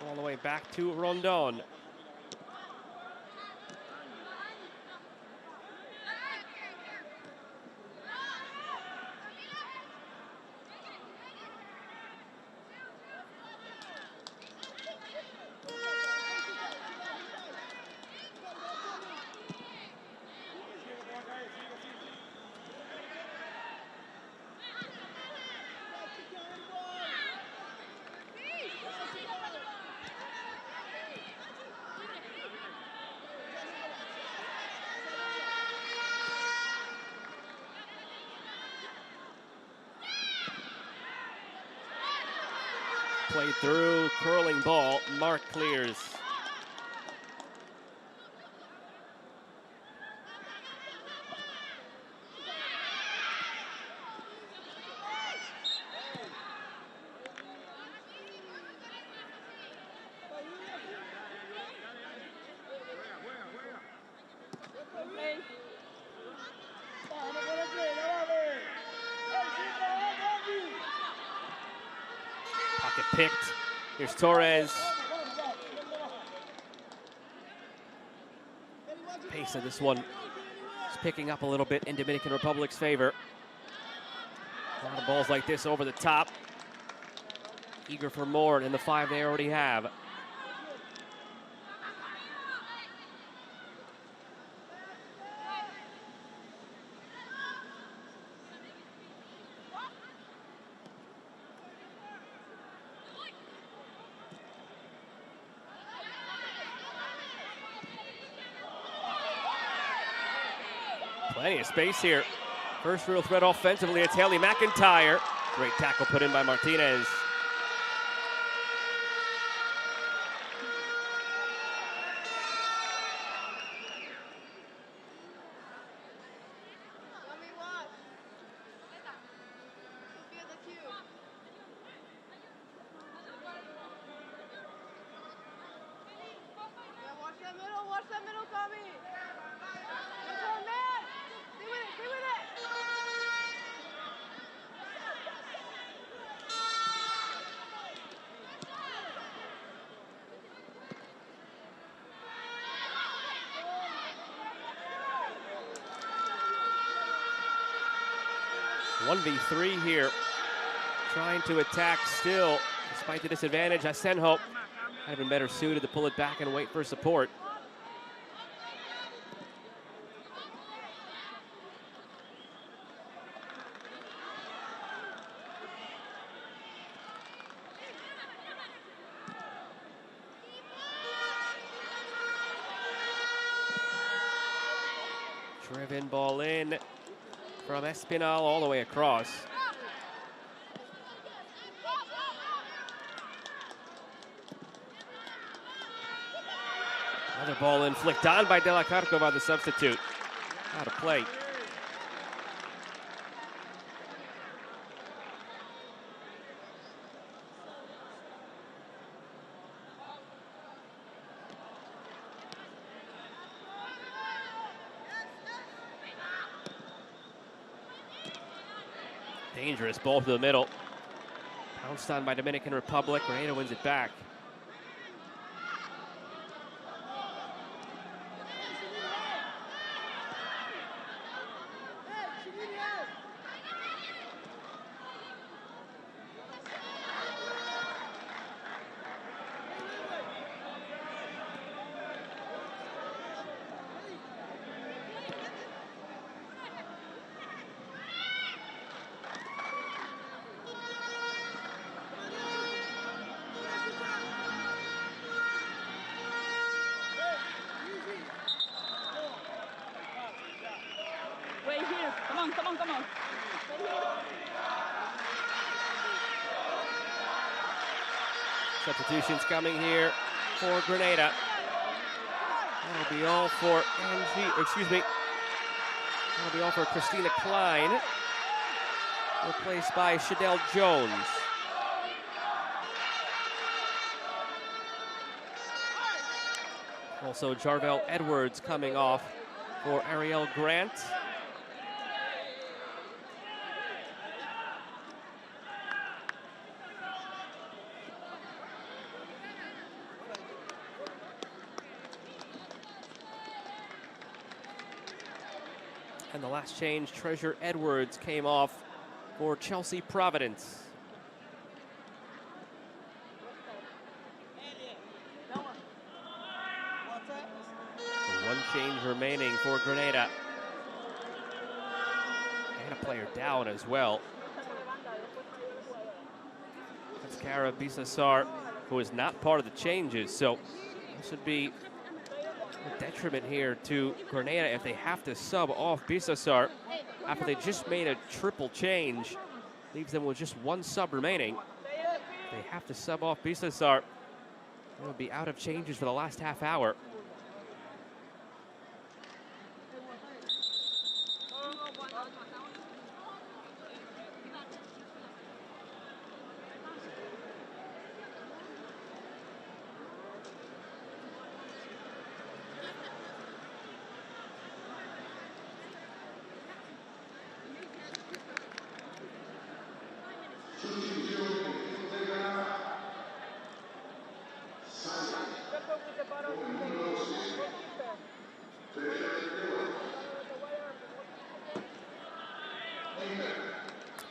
All the way back to Rondon. Played through, curling ball, Mark clears. Pocket picked. Here's Torres. Pace of this one is picking up a little bit in Dominican Republic's favor. A lot of balls like this over the top. Eager for more than the 5 they already have. Plenty of space here. First real threat offensively, it's Haley McIntyre. Great tackle put in by Martinez. 1v3 here. Trying to attack still, despite the disadvantage. Asenjo had been better suited to pull it back and wait for support. Driven ball in from Espinal all the way across. Another ball in, flicked on by De La Carcova, the substitute. Out of play. Dangerous ball to the middle. Pounced on by Dominican Republic. Grenada wins it back. Come on. Substitutions coming here for Grenada. That'll be all for That'll be all for Christina Klein, replaced by Shadell Jones. Also Jarvel Edwards coming off for Ariel Grant. And the last change, Treasure Edwards came off for Chelsea Providence. So one change remaining for Grenada. And a player down as well. That's Cara Bisasar, who is not part of the changes. So this would be a detriment here to Grenada if they have to sub off Bisasar after they just made a triple change. Leaves them with just one sub remaining. If they have to sub off Bisasar, they will be out of changes for the last half hour.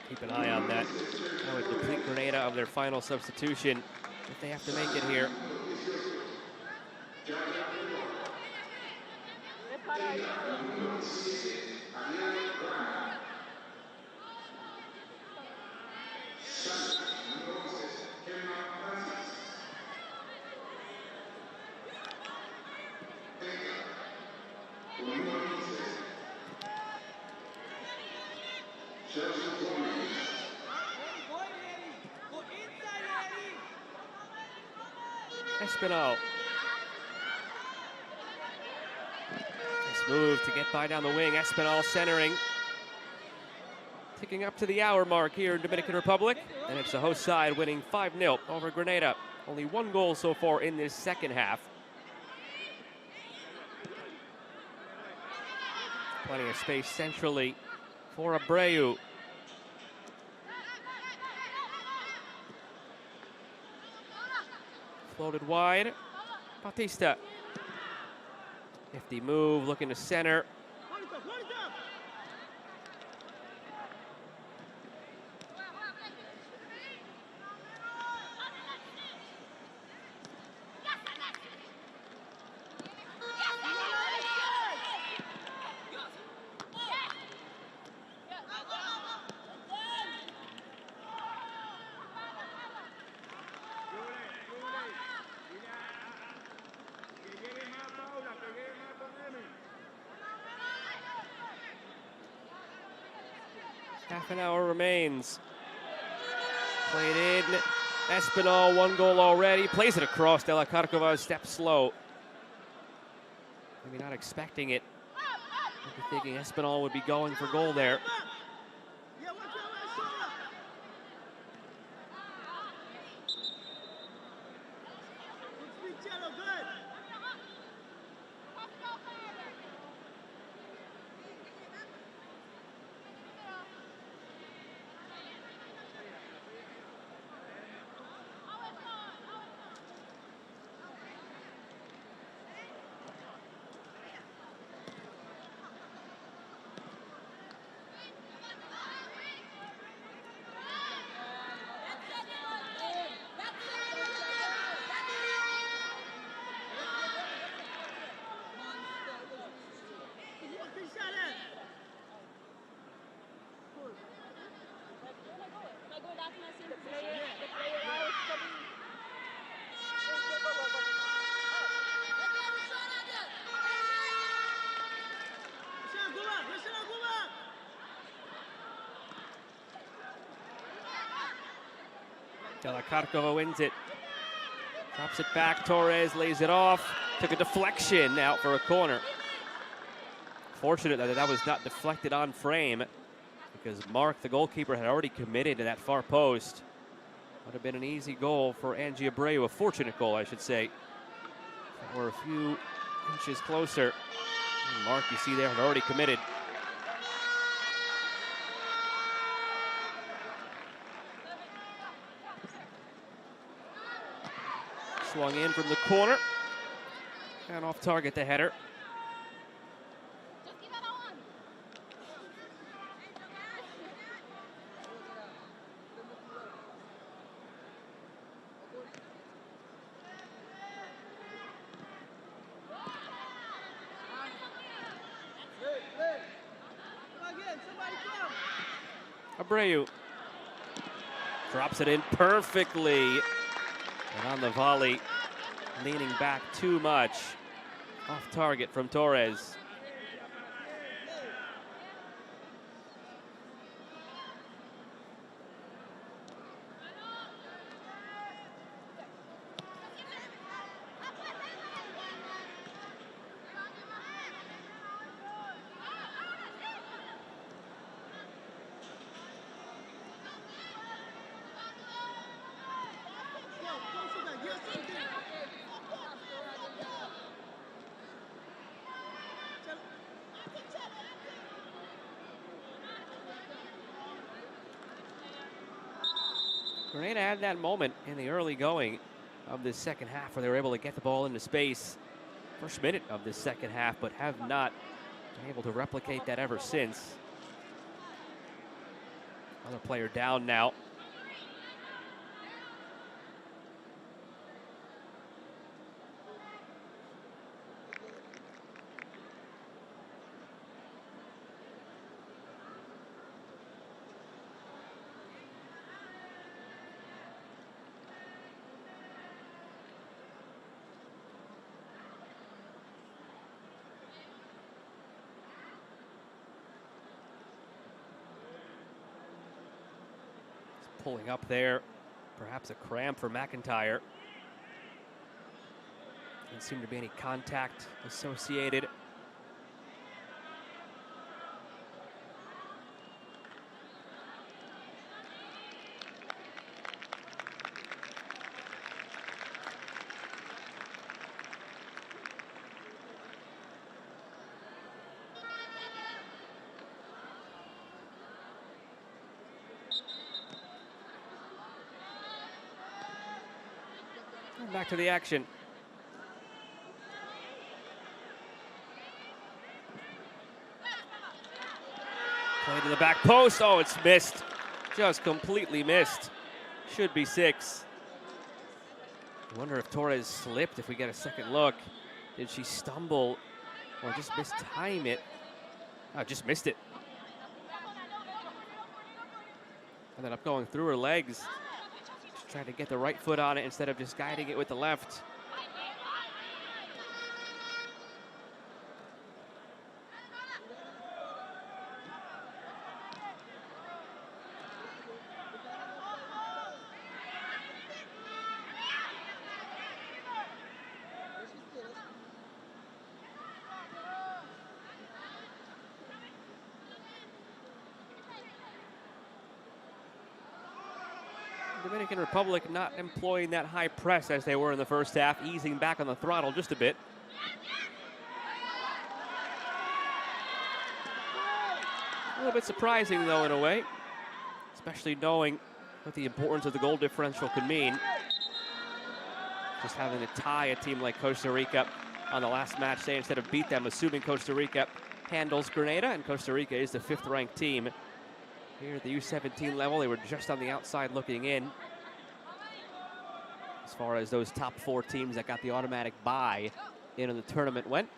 Keep an eye on that. That would deplete Grenada of their final substitution if they have to make it here. Espinal. Nice move to get by down the wing. Espinal centering. Ticking up to the hour mark here in Dominican Republic. And it's the host side winning 5-0 over Grenada. Only one goal so far in this second half. Plenty of space centrally for Abreu. Floated wide. Bautista. Nifty move, looking to center. Half an hour remains. Played in. Espinal, 1 goal already. Plays it across. De la Carcova steps slow. Maybe not expecting it. Maybe thinking Espinal would be going for goal there. De la Carcova wins it. Drops it back. Torres lays it off. Took a deflection out for a corner. Fortunate that that was not deflected on frame because Mark, the goalkeeper, had already committed to that far post. Would have been an easy goal for Angie Abreu. A fortunate goal, I should say. We're a few inches closer. And Mark, you see there, had already committed. Swung in from the corner. And off target, the header. Abreu drops it in perfectly. And on the volley, leaning back too much. Off target from Torres. Grenada had that moment in the early going of this second half where they were able to get the ball into space. First minute of this second half, but have not been able to replicate that ever since. Another player down now. Pulling up there, perhaps a cramp for McIntyre. Didn't seem to be any contact associated. Back to the action. Play to the back post. Oh, it's missed. Just completely missed. Should be 6. I wonder if Torres slipped if we get a second look. Did she stumble or just mistime it? Oh, just missed it. Ended up going through her legs. Trying to get the right foot on it instead of just guiding it with the left. Dominican Republic not employing that high press as they were in the first half, easing back on the throttle just a bit. A little bit surprising, though, in a way, especially knowing what the importance of the goal differential could mean. Just having to tie a team like Costa Rica on the last match day instead of beat them, assuming Costa Rica handles Grenada, and Costa Rica is the 5th-ranked team. Here at the U17 level, they were just on the outside looking in. As far as those top 4 teams that got the automatic bye in the tournament went.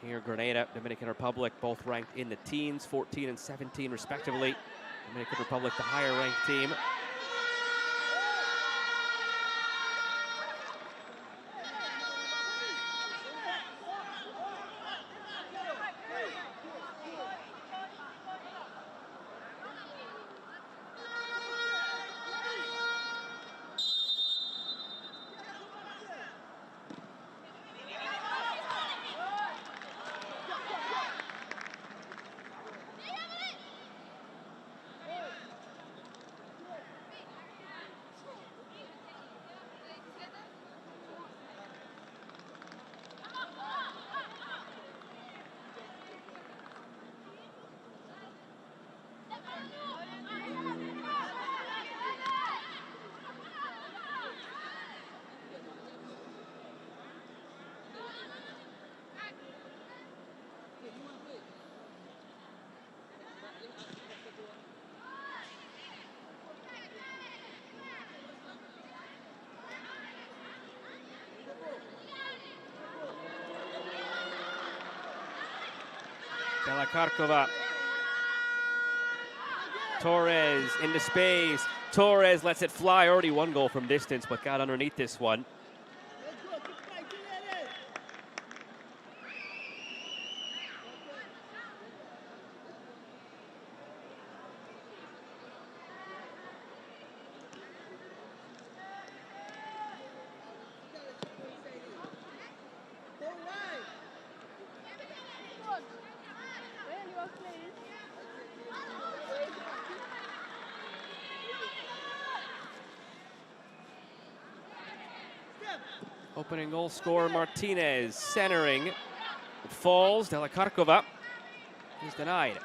Here, Grenada, Dominican Republic, both ranked in the teens, 14 and 17 respectively. Dominican Republic, the higher-ranked team. Delakarkova. Torres into space. Torres lets it fly. Already 1 goal from distance, but got underneath this one. Opening goal scorer Martinez centering. It falls. Delakarkova is denied.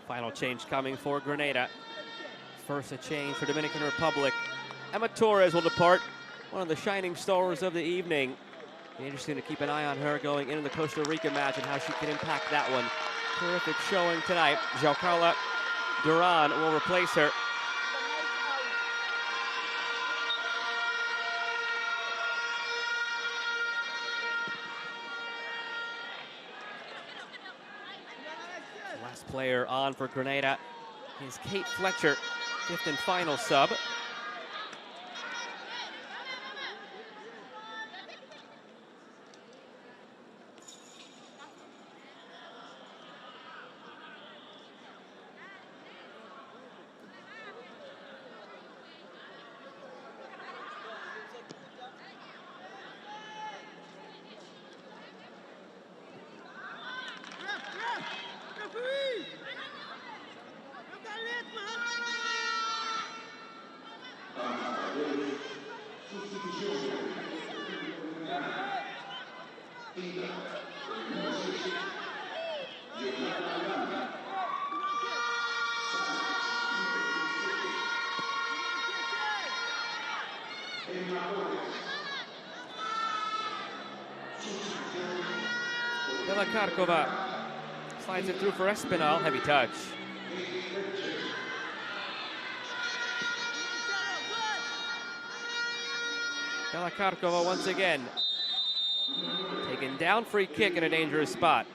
Final change coming for Grenada. First a change for Dominican Republic. Emma Torres will depart, one of the shining stars of the evening. Be interesting to keep an eye on her going into the Costa Rica match and how she can impact that one. Terrific showing tonight. Jaucarla Duran will replace her. Last player on for Grenada is Kate Fletcher, 5th and final sub. Delakarkova slides it through for Espinal. Heavy touch. Delakarkova once again. Taken down, free kick in a dangerous spot.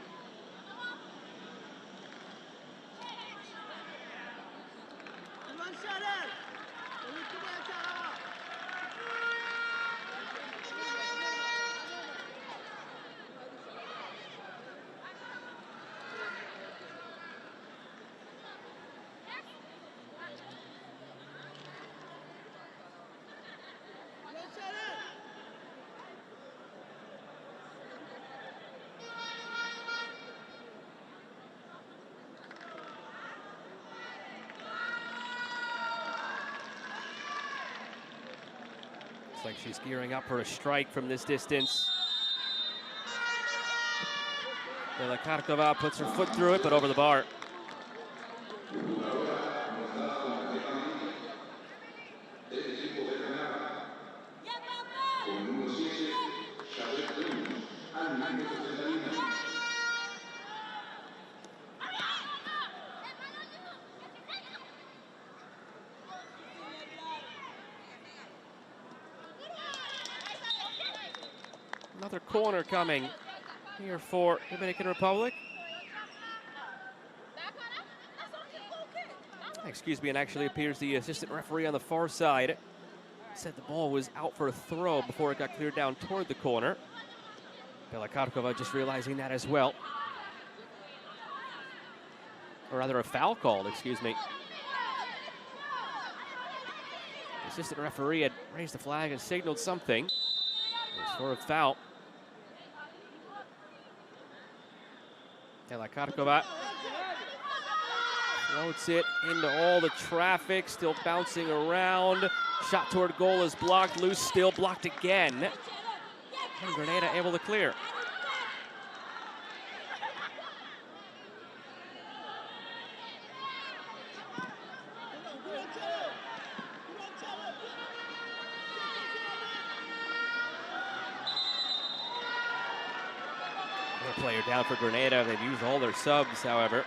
like she's gearing up for a strike from this distance. Félix puts her foot through it, but over the bar. Another corner coming here for Dominican Republic. Excuse me, and actually appears the assistant referee on the far side said the ball was out for a throw before it got cleared down toward the corner. Félix just realizing that as well. Or rather a foul called, excuse me. The assistant referee had raised the flag and signaled something. It was for a foul. Félix floats it into all the traffic, still bouncing around. Shot toward goal is blocked, loose still, blocked again. And Grenada able to clear. Another player down for Grenada. They've used all their subs, however.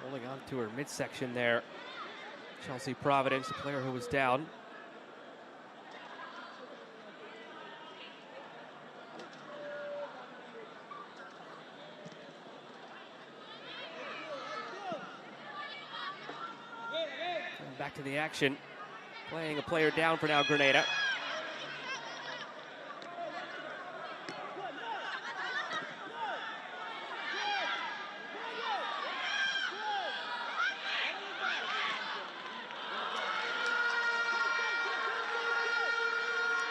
Holding on to her midsection there. Chelsea Providence, the player who was down. Coming back to the action. Playing a player down for now, Grenada.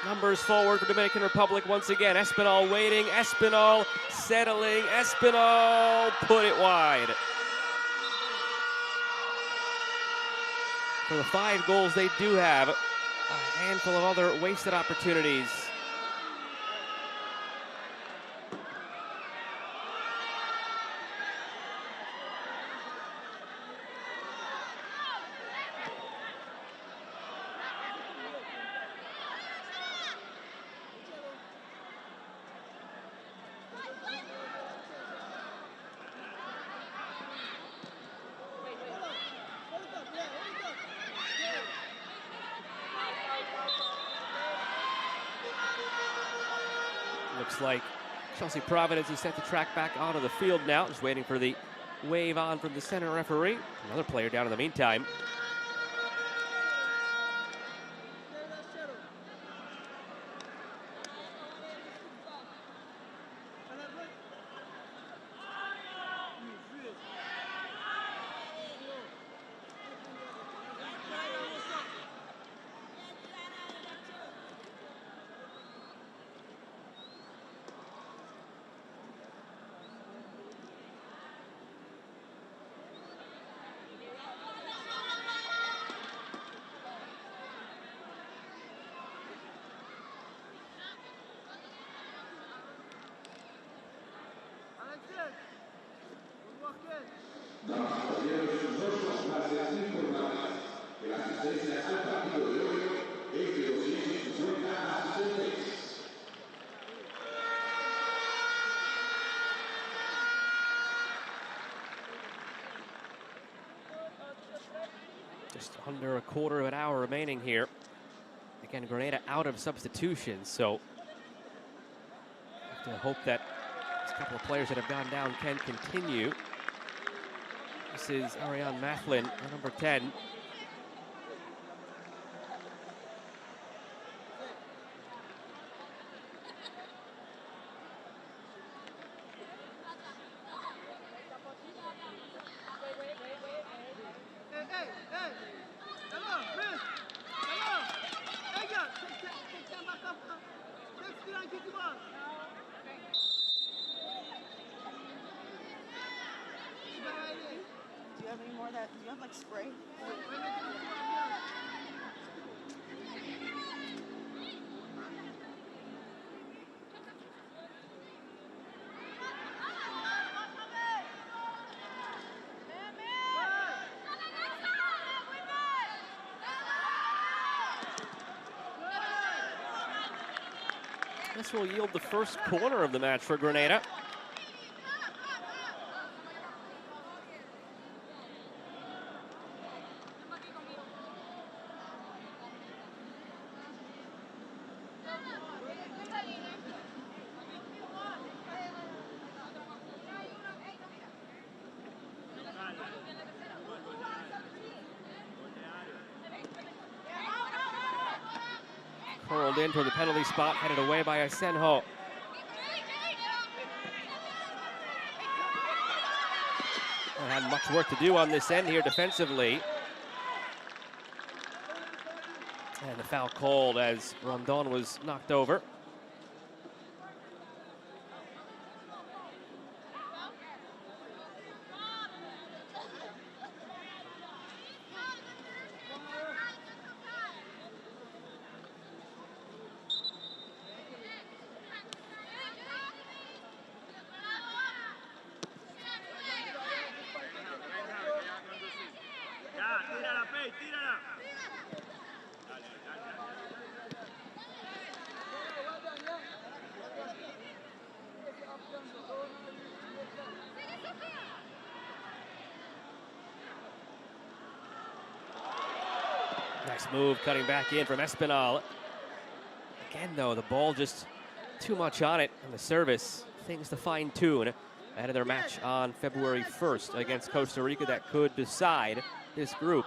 Numbers forward for Dominican Republic once again. Espinal waiting, Espinal settling, Espinal put it wide. For the 5 goals they do have, a handful of other wasted opportunities. Looks like Chelsea Providence is set to track back onto the field now. Just waiting for the wave on from the center referee. Another player down in the meantime. Just under a quarter of an hour remaining here. Again, Grenada out of substitutions, so have to hope that these couple of players that have gone down can continue. This is Ariane Mathlin, number 10. Do you have any more of that? Do you have like spray? This will yield the first corner of the match for Grenada. Curled into the penalty spot, headed away by Asenjo. Had much work to do on this end here defensively. And the foul called as Rondon was knocked over. Nice move, cutting back in from Espinal. Again, though, the ball just too much on it, and the service, things to fine-tune ahead of their match on February 1st against Costa Rica that could decide this group.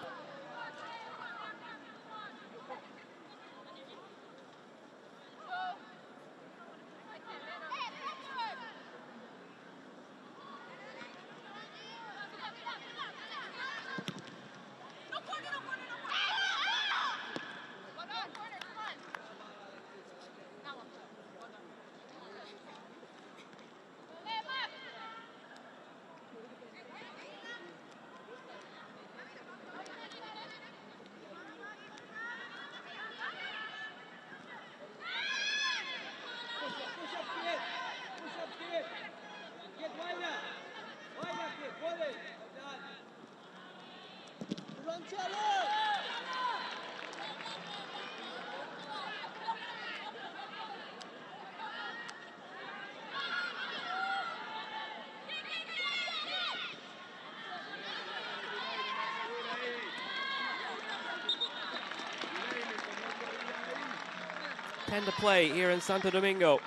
To play here in Santo Domingo.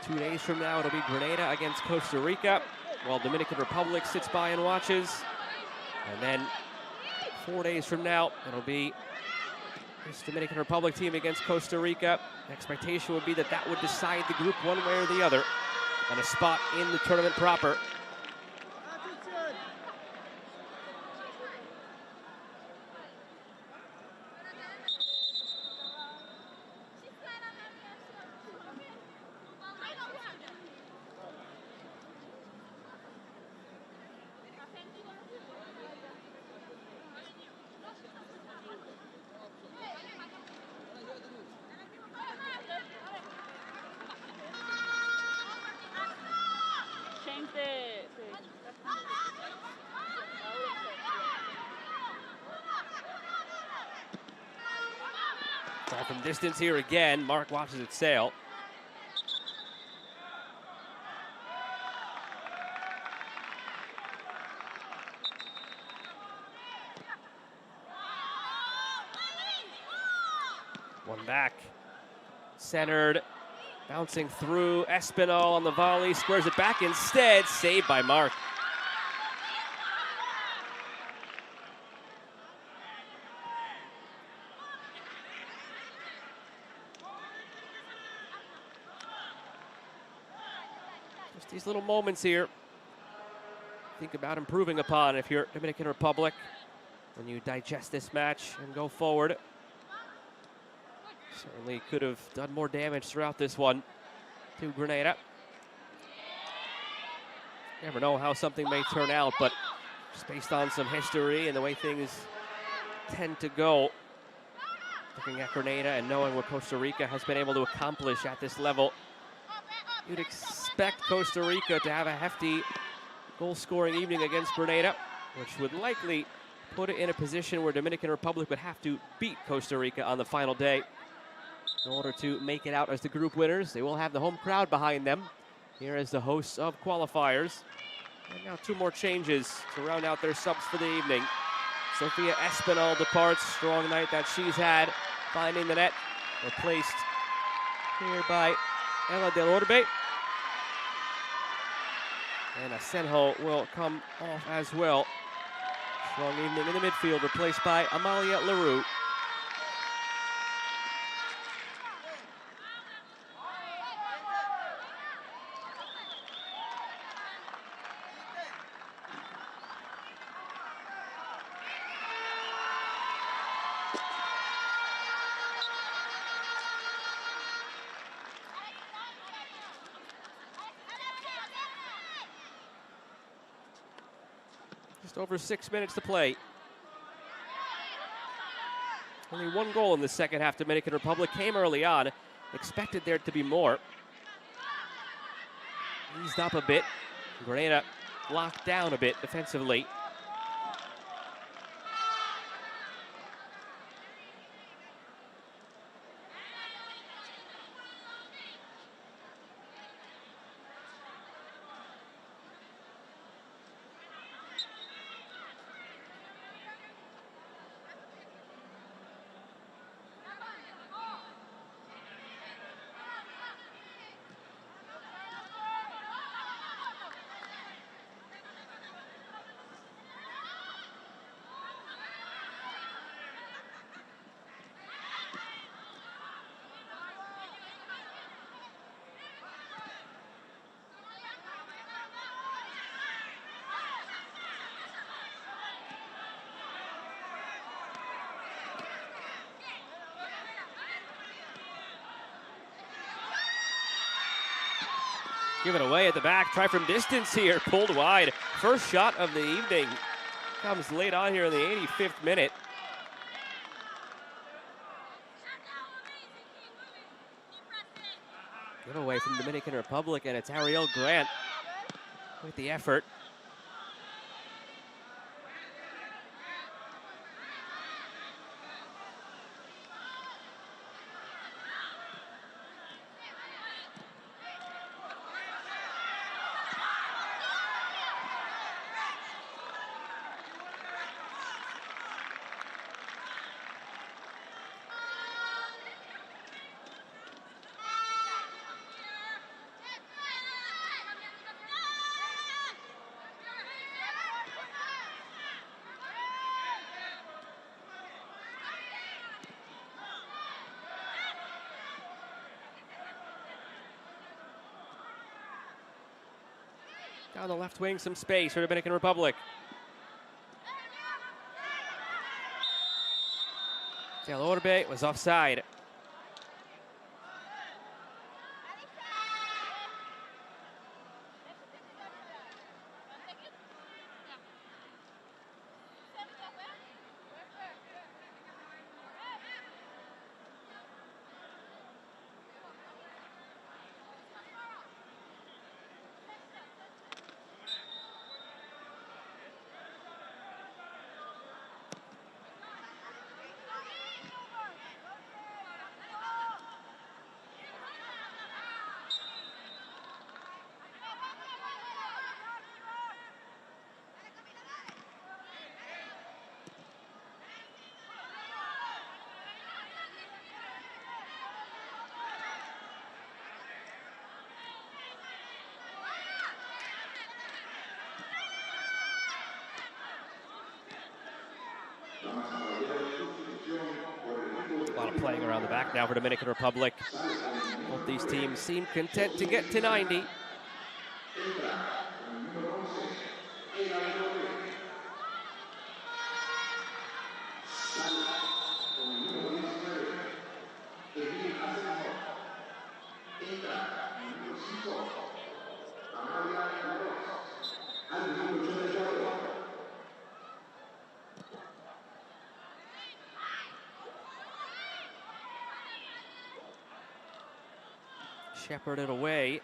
Two days from now, it'll be Grenada against Costa Rica, while Dominican Republic sits by and watches. And then 4 days from now, it'll be this Dominican Republic team against Costa Rica. The expectation would be that that would decide the group one way or the other, and a spot in the tournament proper. Try from distance here again. Mark watches it sail. One back. Centered. Bouncing through. Espinal on the volley. Squares it back instead. Saved by Mark. Just these little moments here. Think about improving upon if you're Dominican Republic when you digest this match and go forward. Certainly could have done more damage throughout this one to Grenada. Never know how something may turn out, but just based on some history and the way things tend to go, looking at Grenada and knowing what Costa Rica has been able to accomplish at this level, you'd expect Costa Rica to have a hefty goal-scoring evening against Grenada, which would likely put it in a position where Dominican Republic would have to beat Costa Rica on the final day in order to make it out as the group winners. They will have the home crowd behind them here as the hosts of qualifiers. And now two more changes to round out their subs for the evening. Sofia Espinal departs. Strong night that she's had, finding the net. Replaced here by Ella Del Orbe. And Asenjo will come off as well. Strong evening in the midfield, replaced by Amalia LaRue. Just over 6 minutes to play. Only one goal in the second half. Dominican Republic came early on. Expected there to be more. Eased up a bit. Grenada locked down a bit defensively. Give it away at the back. Try from distance here. Pulled wide. First shot of the evening comes late on here in the 85th minute. Give away from Dominican Republic, and it's Ariel Grant with the effort. Down the left wing, some space for Dominican Republic. Del Orbe was offside. lot of playing around the back now for Dominican Republic. Both these teams seem content to get to 90. Shepherded away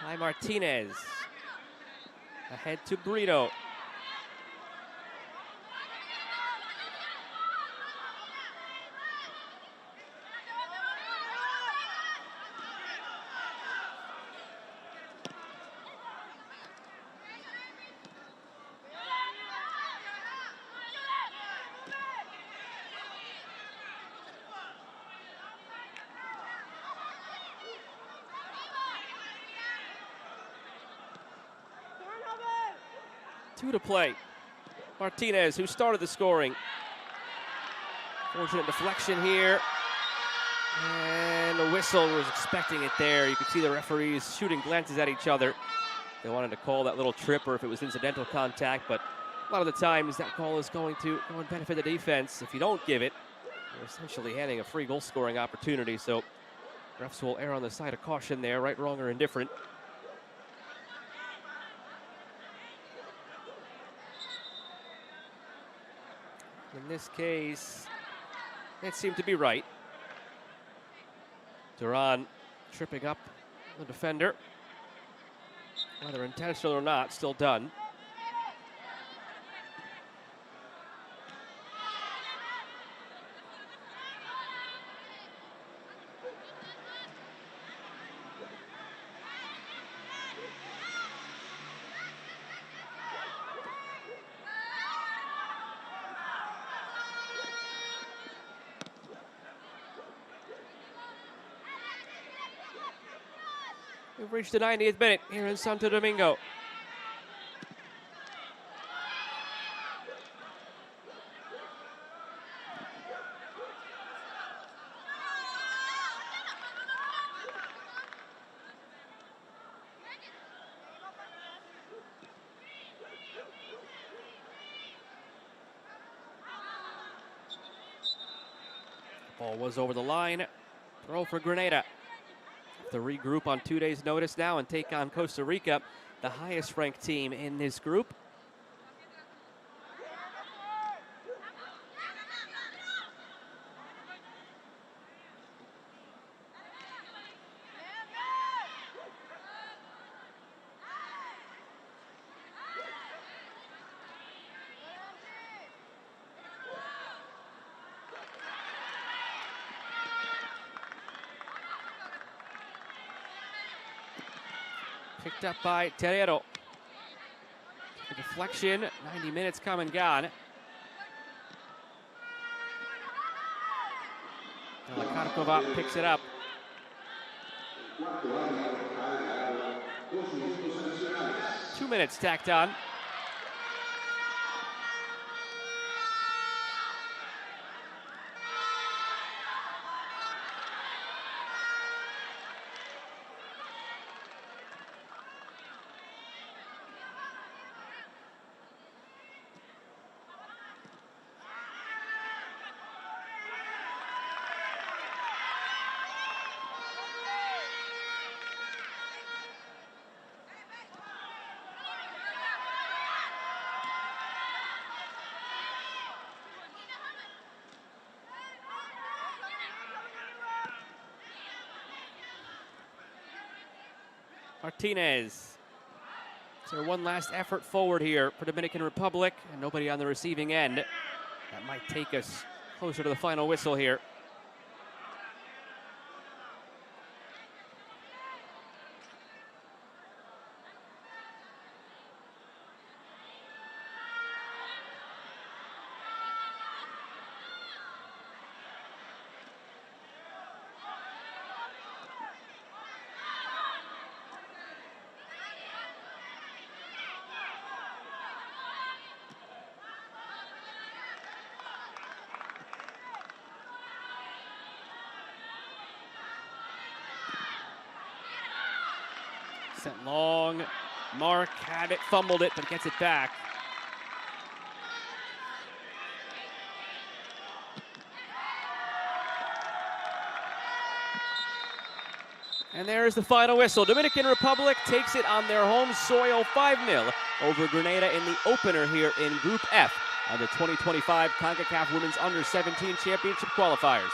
by Martinez. Ahead to Brito. Two to play. Martinez, who started the scoring. Fortunate deflection here. And the whistle was expecting it there. You could see the referees shooting glances at each other. They wanted to call that little trip or if it was incidental contact, but a lot of the times that call is going to go and benefit the defense. If you don't give it, you're essentially handing a free goal scoring opportunity. So refs will err on the side of caution there, right, wrong, or indifferent. In this case, it seemed to be right. Duran tripping up the defender. Whether intentional or not, still done. We've reached the 90th minute here in Santo Domingo. Ball was over the line. Throw for Grenada. To regroup on 2 days' notice now and take on Costa Rica, the highest ranked team in this group. Picked up by Terrero. The deflection, 90 minutes come and gone. Karkova picks it up. Two minutes tacked on. Martinez. So one last effort forward here for Dominican Republic, and nobody on the receiving end. That might take us closer to the final whistle here. Sent long. Mark had it, fumbled it, but gets it back. And there's the final whistle. Dominican Republic takes it on their home soil 5-0 over Grenada in the opener here in Group F of the 2025 Concacaf Women's Under-17 Championship Qualifiers.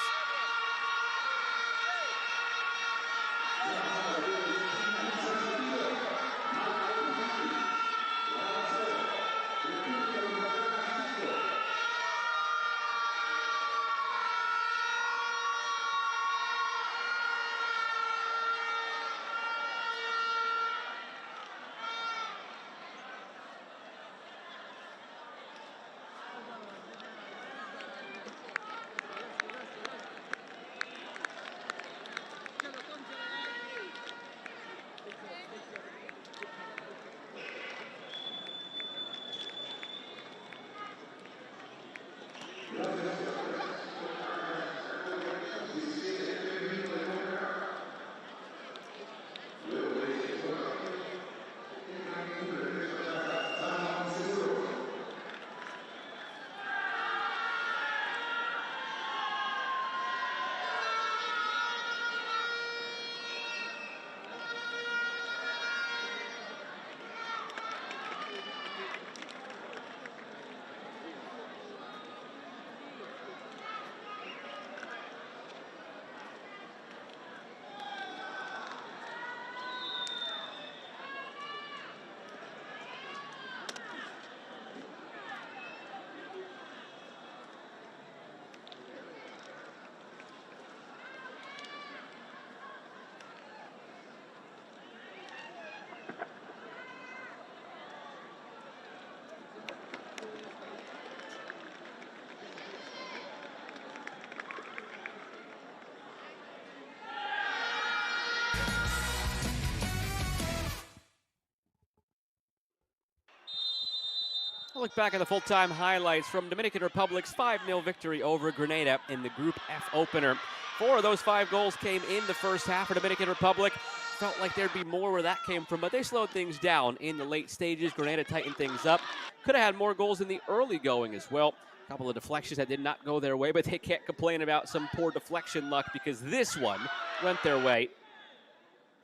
We'll look back at the full-time highlights from Dominican Republic's 5-0 victory over Grenada in the Group F opener. 4 of those 5 goals came in the first half for Dominican Republic. Felt like there'd be more where that came from, but they slowed things down in the late stages. Grenada tightened things up. Could have had more goals in the early going as well. A couple of deflections that did not go their way, but they can't complain about some poor deflection luck because this one went their way.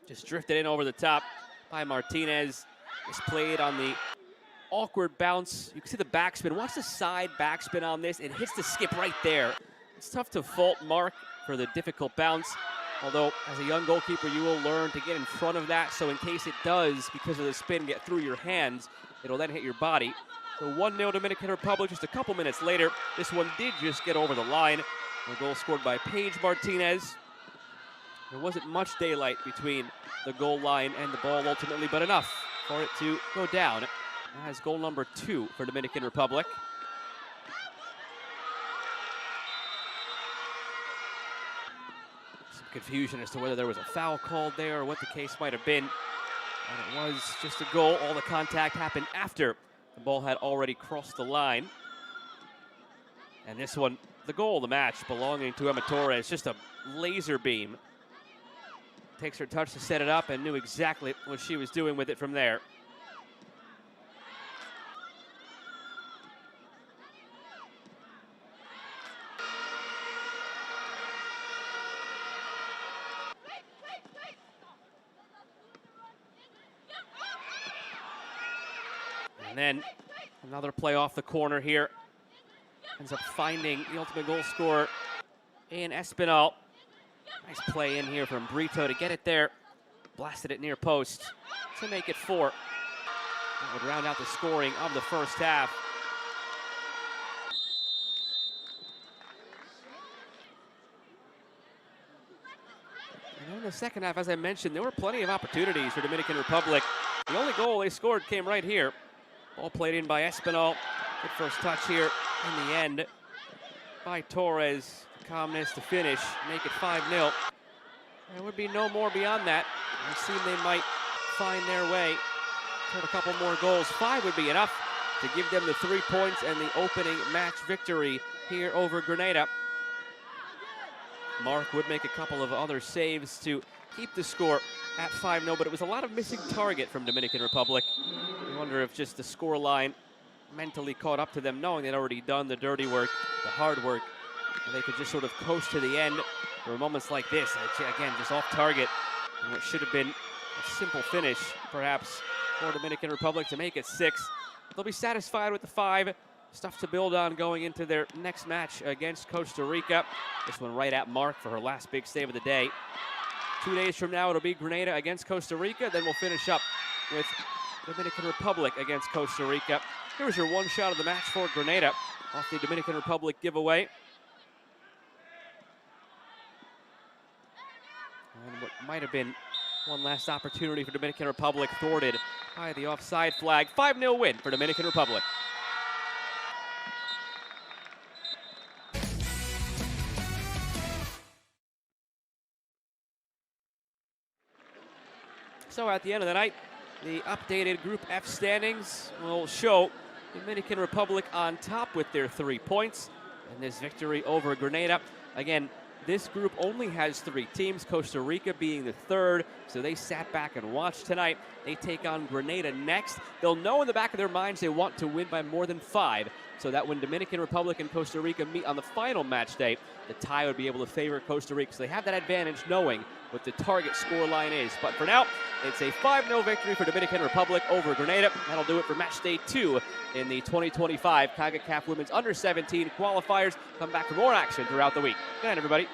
Just drifted in over the top by Martinez. It's played on the awkward bounce. You can see the backspin. Watch the side backspin on this. It hits the skip right there. It's tough to fault Mark for the difficult bounce. Although, as a young goalkeeper, you will learn to get in front of that. So in case it does, because of the spin, get through your hands, it'll then hit your body. So 1-0 Dominican Republic just a couple minutes later. This one did just get over the line. A goal scored by Paige Martinez. There wasn't much daylight between the goal line and the ball ultimately, but enough for it to go down. As goal number 2 for Dominican Republic. Some confusion as to whether there was a foul called there or what the case might have been. And it was just a goal. All the contact happened after the ball had already crossed the line. And this one, the goal of the match belonging to Emma Torres, just a laser beam. Takes her touch to set it up and knew exactly what she was doing with it from there. And then another play off the corner here. Ends up finding the ultimate goal scorer in Espinal. Nice play in here from Brito to get it there. Blasted it near post to make it 4. That would round out the scoring of the first half. And in the second half, as I mentioned, there were plenty of opportunities for Dominican Republic. The only goal they scored came right here. Ball played in by Espinal. Good first touch here in the end by Torres. Calmness to finish, make it 5-0. There would be no more beyond that. It seemed they might find their way toward a couple more goals. 5 would be enough to give them the 3 points and the opening match victory here over Grenada. Mark would make a couple of other saves to keep the score at 5-0, but it was a lot of missing target from Dominican Republic. I wonder if just the score line mentally caught up to them, knowing they'd already done the dirty work, the hard work, and they could just sort of coast to the end. There were moments like this, again, just off target, and what should have been a simple finish, perhaps, for Dominican Republic to make it 6. They'll be satisfied with the 5. Stuff to build on going into their next match against Costa Rica. This one right at mark for her last big save of the day. 2 days from now, it'll be Grenada against Costa Rica. Then we'll finish up with Dominican Republic against Costa Rica. Here's your one shot of the match for Grenada off the Dominican Republic giveaway. And what might have been one last opportunity for Dominican Republic thwarted by the offside flag. 5-0 win for Dominican Republic. So at the end of the night, the updated Group F standings will show Dominican Republic on top with their 3 points. And this victory over Grenada. Again, this group only has 3 teams, Costa Rica being the 3rd, so they sat back and watched tonight. They take on Grenada next. They'll know in the back of their minds they want to win by more than 5, so that when Dominican Republic and Costa Rica meet on the final match day, the tie would be able to favor Costa Rica. So they have that advantage knowing what the target score line is. But for now, it's a 5-0 victory for Dominican Republic over Grenada. That'll do it for match day 2 in the 2025 Concacaf Women's Under-17 qualifiers. Come back for more action throughout the week. Good night, everybody.